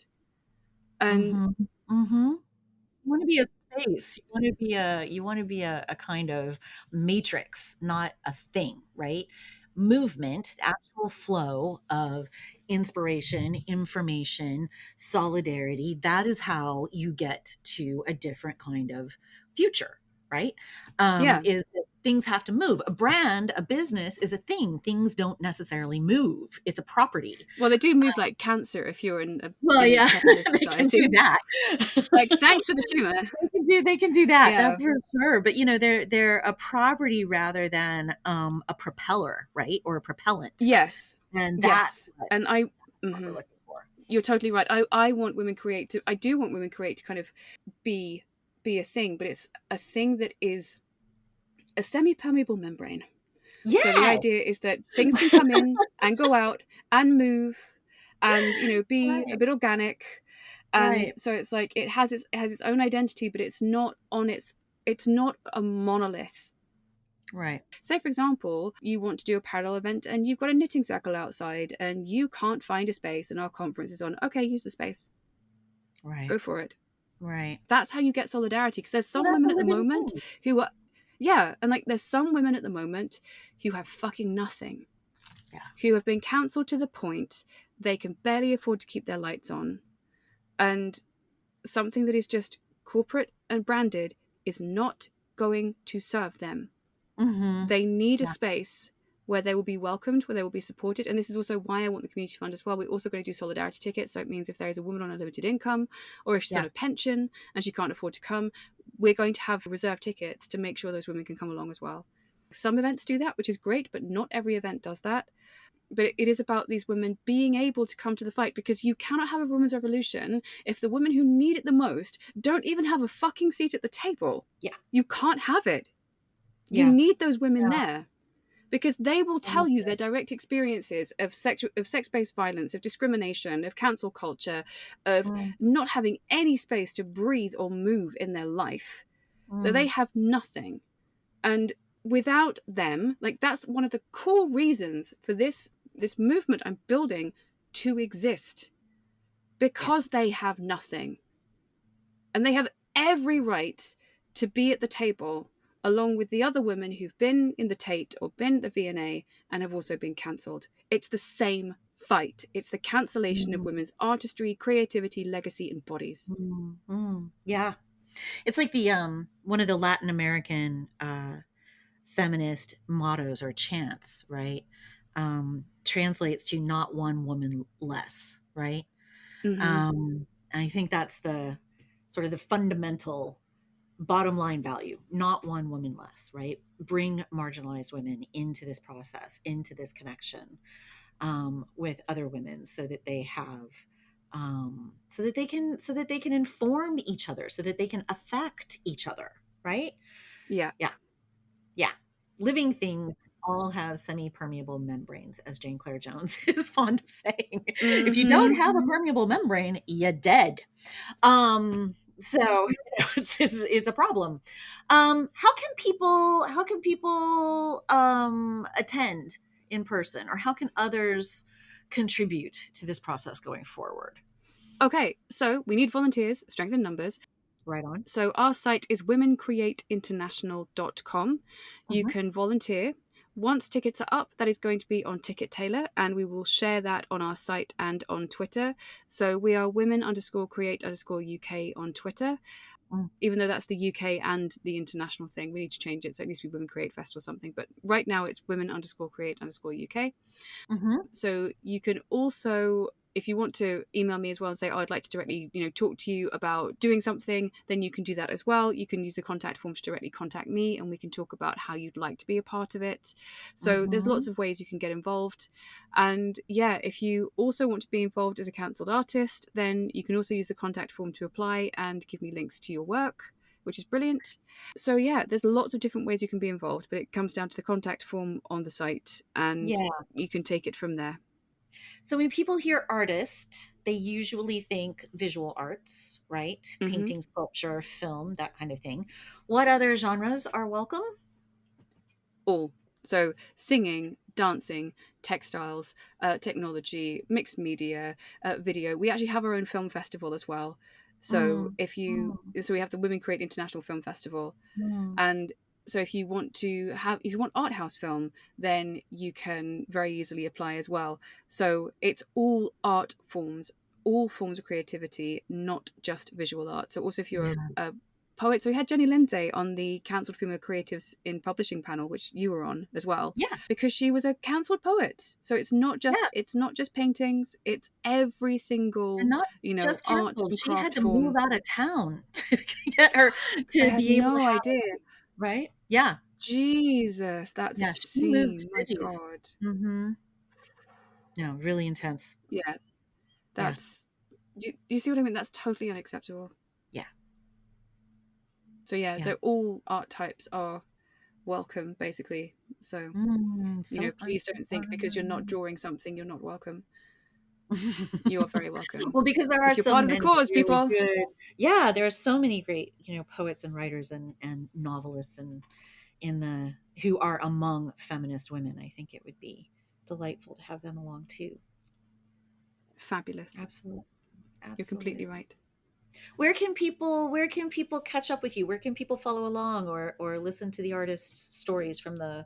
And You want to be a space. You want to be a kind of matrix, not a thing, right? Movement, the actual flow of inspiration, information, solidarity. That is how you get to a different kind of future, right? yeah, Is that things have to move. A brand, a business is a thing. Things don't necessarily move. It's a property. well, they do move like cancer if you're in Well, a yeah, capitalist they can do society. that. Like, thanks for the tumor. They can do that. Yeah. That's for sure. But they're a property rather than a propeller, right? Or a propellant. Yes. And that's Yes. what And we're looking for. you're totally right. I want Women Create to, I do want Women Create to kind of be a thing, but it's a thing that is a semi-permeable membrane. So the Yeah. idea is that things can come in and go out and move and, be a Right. bit organic. And Right. so it's like it has its own identity, but it's not a monolith. Right. Say, for example, you want to do a parallel event and you've got a knitting circle outside and you can't find a space and our conference is on. Okay, use the space. Right. Go for it. Right. That's how you get solidarity, because there's Well, some that's a women at the living moment thing. who are, yeah, and like there's some women at the moment who have fucking nothing, Yeah. who have been cancelled to the point they can barely afford to keep their lights on. And something that is just corporate and branded is not going to serve them. They need a Yeah. space where they will be welcomed, where they will be supported. And this is also why I want the community fund as well. We're also going to do solidarity tickets. So it means if there is a woman on a limited income, or if she's Yeah. on a pension and she can't afford to come, we're going to have reserved tickets to make sure those women can come along as well. Some events do that, which is great, but not every event does that. But it is about these women being able to come to the fight, because you cannot have a women's revolution if the women who need it the most don't even have a fucking seat at the table. Yeah. You can't have it. You Yeah. need those women Yeah. there, because they will tell you their Okay. direct experiences of sex-based violence, of discrimination, of cancel culture, of Mm, not having any space to breathe or move in their life, that they mm, have nothing. And without them, like, that's one of the core reasons for this movement I'm building to exist, yeah. because they have nothing. And they have every right to be at the table along with the other women who've been in the Tate or been at the V&A and have also been cancelled. It's the same fight. It's the cancellation of Mm, women's artistry, creativity, legacy, and bodies. yeah. It's like the one of the Latin American feminist mottos or chants, right? Translates to not one woman less, right? Mm-hmm. And I think that's the sort of the fundamental bottom line value, not one woman less, right? Bring marginalized women into this process, into this connection with other women, so that they have so that they can inform each other, so that they can affect each other, right? Yeah. Yeah. Yeah. Living things all have semi-permeable membranes, as Jane Clare Jones is fond of saying. If you don't Mm-hmm. have a permeable membrane, you're dead. It's a problem. How can people attend in person, or how can others contribute to this process going forward? Okay, so we need volunteers, strength in numbers. Right on. So our site is womencreateinternational.com. You Mhm. can volunteer. Once tickets are up, that is going to be on Ticket Tailor, and we will share that on our site and on Twitter. So we are women_create_UK on Twitter. Mm. Even though that's the UK and the international thing, we need to change it. So it needs to be Women Create Fest or something. But right now it's women_create_UK. Mhm. So you can also, if you want to email me as well and say, oh, I'd like to directly, talk to you about doing something, then you can do that as well. You can use the contact form to directly contact me, and we can talk about how you'd like to be a part of it. So there's lots Mhm. of ways you can get involved. And yeah, if you also want to be involved as a cancelled artist, then you can also use the contact form to apply and give me links to your work, which is brilliant. So yeah, there's lots of different ways you can be involved, but it comes down to the contact form on the site, and Yeah. you can take it from there. So when people hear artist, they usually think visual arts, right? Mm-hmm. Painting, sculpture, film, that kind of thing. What other genres are welcome? All. So singing, dancing, textiles, technology, mixed media, video. We actually have our own film festival as well. So Mm. Mm. so we have the Women Create International Film Festival, Mm. and so if you want art house film, then you can very easily apply as well. So it's all art forms, all forms of creativity, not just visual art. So also if you're Yeah. a poet, so we had Jenny Lindsay on the cancelled female creatives in publishing panel, which you were on as well, Yeah. because she was a cancelled poet. So Yeah. it's not just paintings, it's every And single, not just art canceled. and She had craft to move form. out of town to get her I to had be able to no have idea. it, right? Yeah. Jesus, that's Yeah. She moved obscene. My cities. God. Mm-hmm. No, really intense. Yeah, Yeah. that's. Do you see what I mean? That's totally unacceptable. Yeah. So yeah, Yeah. so all art types are welcome, basically. So So fun. please don't think because you're not Fun. drawing something, you're not welcome. You are very welcome. Well, because there are If you're so part of the many cause, really people. good, yeah, there are so many great, poets and writers and novelists and in the who are among feminist women. I think it would be delightful to have them along too. Fabulous. Absolutely. You're completely Absolutely. right. Where can people catch up with you? Where can people follow along or listen to the artists' stories from the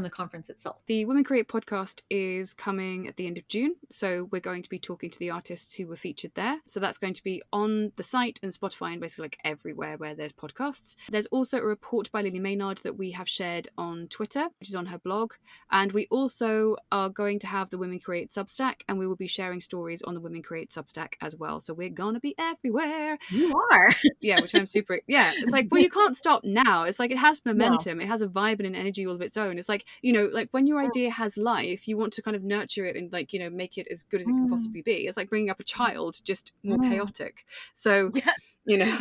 conference itself? The Women Create podcast is coming at the end of June. So we're going to be talking to the artists who were featured there. So that's going to be on the site and Spotify and basically like everywhere where there's podcasts. There's also a report by Lily Maynard that we have shared on Twitter, which is on her blog. And we also are going to have the Women Create Substack, and we will be sharing stories on the Women Create Substack as well. So we're going to be everywhere. You are. Yeah, which I'm super. Yeah, it's like, well, you can't stop now. It's like it has No. momentum, it has a vibe and an energy all of its own. It's like, like when your idea has life, you want to kind of nurture it and like, make it as good as it can Mm, possibly be. It's like bringing up a child, just more mm. chaotic. So, Yeah. you know.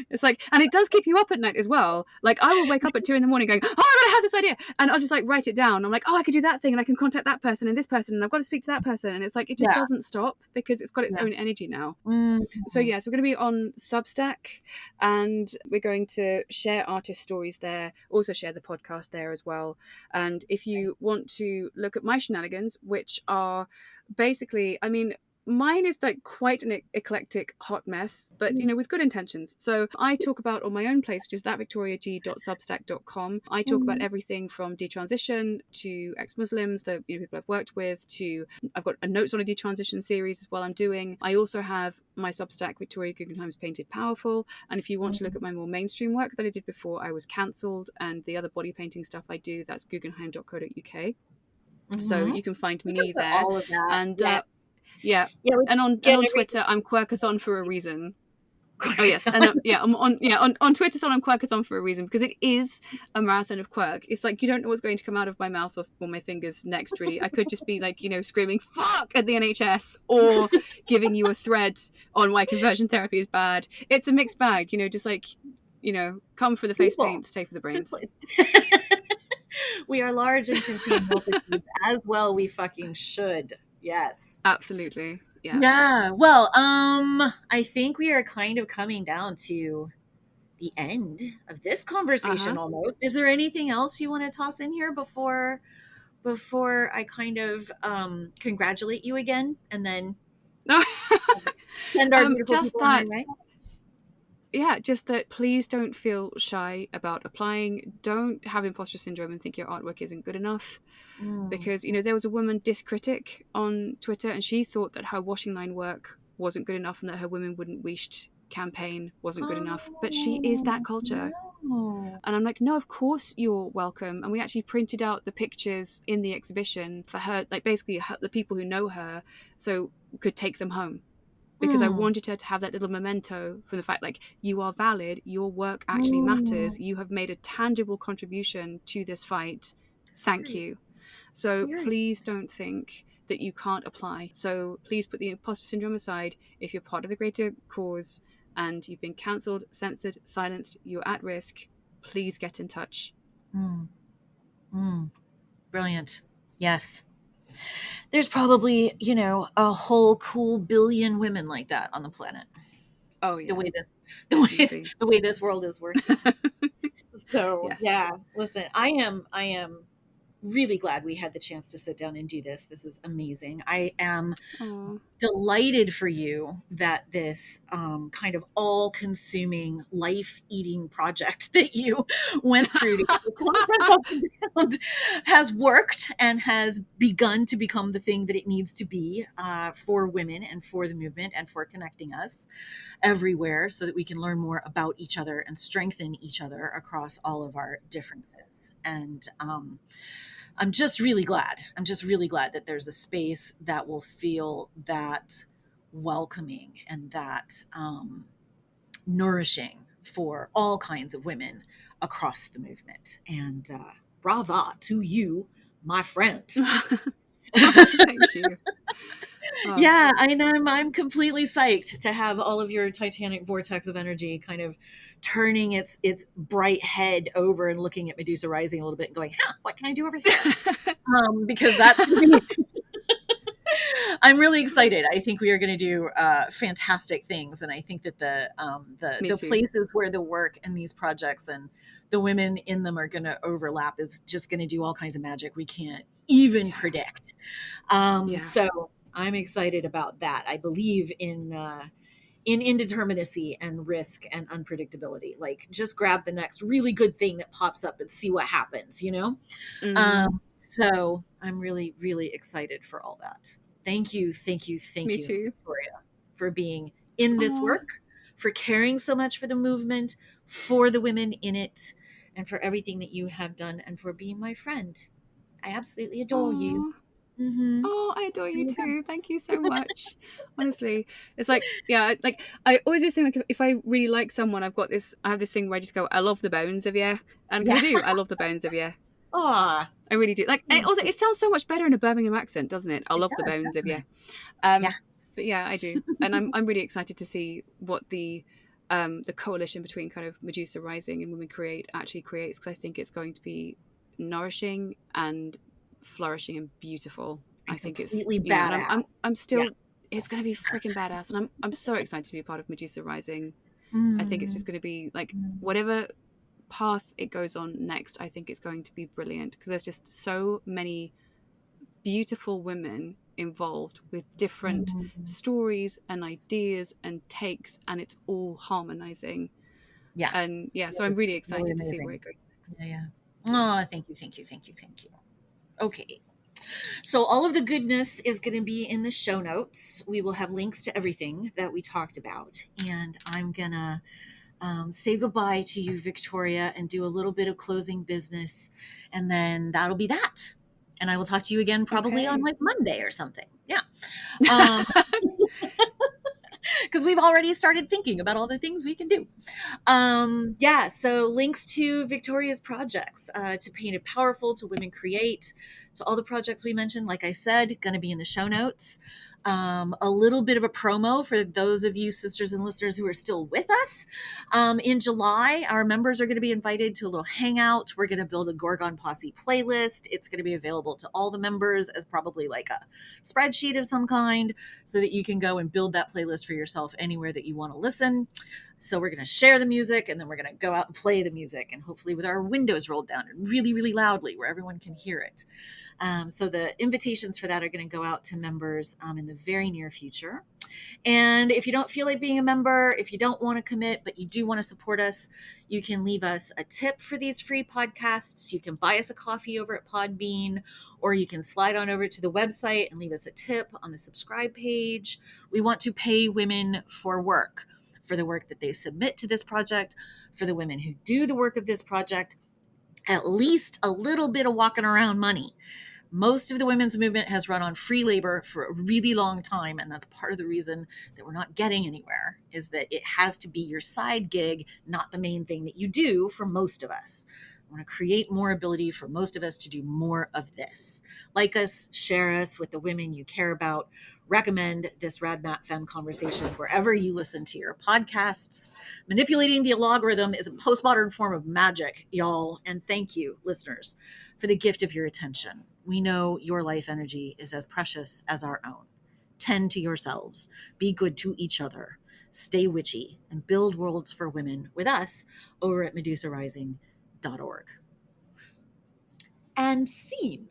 It's like, and it does keep you up at night as well. Like I will wake up at 2 a.m. going, oh, I gotta have this idea, and I'll just like write it down. I'm like, oh, I could do that thing, and I can contact that person and this person, and I've got to speak to that person, and it's like it just Yeah. doesn't stop because it's got its Yeah. own energy now. Mm. So yeah, so we're going to be on Substack, and we're going to share artist stories there, also share the podcast there as well. And if you want to look at my shenanigans, which are basically, I mean, mine is like quite an eclectic hot mess, but with good intentions. So I talk about on my own place, which is thatvictoriag.substack.com. I talk about Mm. everything from detransition to ex-Muslims, the people I've worked with, to I've got a notes on a detransition series as well I'm doing. I also have my Substack, Victoria Gugenheim's Painted Powerful. And if you want to look at my more mainstream work that I did before I was cancelled and the other body painting stuff I do, that's guggenheim.co.uk. So Mm-hmm. you can find We can me put there. all of that. And Yeah. yeah, Yeah. We and get on everything. Twitter I'm Quirkathon for a reason. Oh yes, and I'm on Twitterthon. I'm Quirkathon for a reason because it is a marathon of quirk. It's like you don't know what's going to come out of my mouth or my fingers next. Really, I could just be like screaming "fuck" at the NHS or giving you a thread on why conversion therapy is bad. It's a mixed bag. Just like come for the face People. paint, stay for the Just brains. we are large and contain multitudes as well. We fucking should. Yes. Absolutely, yeah. Yeah. Well, I think we are kind of coming down to the end of this conversation almost. Is there anything else you want to toss in here before I kind of congratulate you again and then No. Send our beautiful Just people on their that, way. yeah, just that please don't feel shy about applying. Don't have imposter syndrome and think your artwork isn't good enough. Mm. Because, there was a woman disc critic on Twitter, and she thought that her washing line work wasn't good enough and that her Women Wouldn't Wish campaign wasn't good enough. But she is that Oh, culture. no. And I'm like, no, of course you're welcome. And we actually printed out the pictures in the exhibition for her, like basically the people who know her, so could take them home. Because I Mm. wanted her to have that little memento from the fact, like, you are valid, your work actually Mm. matters, you have made a tangible contribution to this fight. Thank Seriously. you. So Seriously. please don't think that you can't apply. So please put the imposter syndrome aside. If you're part of the greater cause and you've been cancelled, censored, silenced, you're at risk, please get in touch. Mm. Mm. Brilliant. Yes. There's probably, a whole cool billion women like that on the planet. Oh The yeah, way this, the way, definitely. the way this world is working. So Yes. yeah, listen, I am really glad we had the chance to sit down and do this. This is amazing. I am Oh. delighted for you that this kind of all-consuming life-eating project that you went through to get this conference off the ground has worked and has begun to become the thing that it needs to be for women and for the movement and for connecting us everywhere so that we can learn more about each other and strengthen each other across all of our differences. And I'm just really glad. I'm just really glad that there's a space that will feel that welcoming and that nourishing for all kinds of women across the movement. And brava to you, my friend. Oh, thank you. Oh. Yeah, I'm completely psyched to have all of your titanic vortex of energy kind of turning its bright head over and looking at Medusa rising a little bit and going, huh, what can I do over here? Because that's going to be I'm really excited. I think we are going to do fantastic things, and I think that Me the too. places where the work and these projects and the women in them are going to overlap is just going to do all kinds of magic we can't even Yeah. predict. Yeah. So I'm excited about that. I believe in indeterminacy and risk and unpredictability. Like, just grab the next really good thing that pops up and see what happens. Mm-hmm. So I'm really, really excited for all that. Thank Me you, too. Victoria, for being in this Oh. work, for caring so much for the movement, for the women in it, and for everything that you have done, and for being my friend. I absolutely adore you. Oh. Mm-hmm. Oh, I adore you too. Thank you so much. Honestly, it's like, yeah, like I always just think like if I really like someone, I have this thing where I just go, I love the bones of you, and because Yeah. I love the bones of you. Aw. I really do. Like, it sounds so much better in a Birmingham accent, doesn't it? I It love the does, bones of doesn't you. it? Yeah. Um, but yeah, I do, and I'm really excited to see what the coalition between kind of Medusa Rising and Women Create actually creates, because I think it's going to be nourishing and flourishing and beautiful. I And think it's completely and badass. I'm Yeah. still it's going to be freaking badass, and I'm so excited to be a part of Medusa Rising. I think it's Mm. just going to be like Mm. whatever path it goes on next. I think it's going to be brilliant because there's just so many beautiful women involved with different Mm. stories and ideas and takes, and it's all harmonizing. Yeah. And yeah, so I'm It's really really excited to see where amazing. it goes next. Yeah, yeah. Yeah. Oh, thank you. Okay. So all of the goodness is going to be in the show notes. We will have links to everything that we talked about. And I'm going to say goodbye to you, Victoria, and do a little bit of closing business. And then that'll be that. And I will talk to you again probably on Okay. like Monday or something. Yeah. Um, because we've already started thinking about all the things we can do. Yeah, so links to Victoria's projects, to Painted Powerful, to Women Create, to all the projects we mentioned, like I said, going to be in the show notes. A little bit of a promo for those of you sisters and listeners who are still with us. In July, our members are going to be invited to a little hangout. We're going to build a Gorgon Posse playlist. It's going to be available to all the members as probably like a spreadsheet of some kind so that you can go and build that playlist for yourself anywhere that you want to listen. So we're going to share the music, and then we're going to go out and play the music, and hopefully with our windows rolled down and really, really loudly where everyone can hear it. So the invitations for that are going to go out to members in the very near future. And if you don't feel like being a member, if you don't want to commit, but you do want to support us, you can leave us a tip for these free podcasts. You can buy us a coffee over at Podbean, or you can slide on over to the website and leave us a tip on the subscribe page. We want to pay women for work, for the work that they submit to this project, for the women who do the work of this project, at least a little bit of walking around money. Most of the women's movement has run on free labor for a really long time, and that's part of the reason that we're not getting anywhere, is that it has to be your side gig, not the main thing that you do for most of us. I want to create more ability for most of us to do more of this. Like us, share us with the women you care about. Recommend this Rad Mat Femme conversation wherever you listen to your podcasts. Manipulating the logarithm is a postmodern form of magic, y'all. And thank you, listeners, for the gift of your attention. We know your life energy is as precious as our own. Tend to yourselves. Be good to each other. Stay witchy and build worlds for women with us over at medusarising.org. And scene.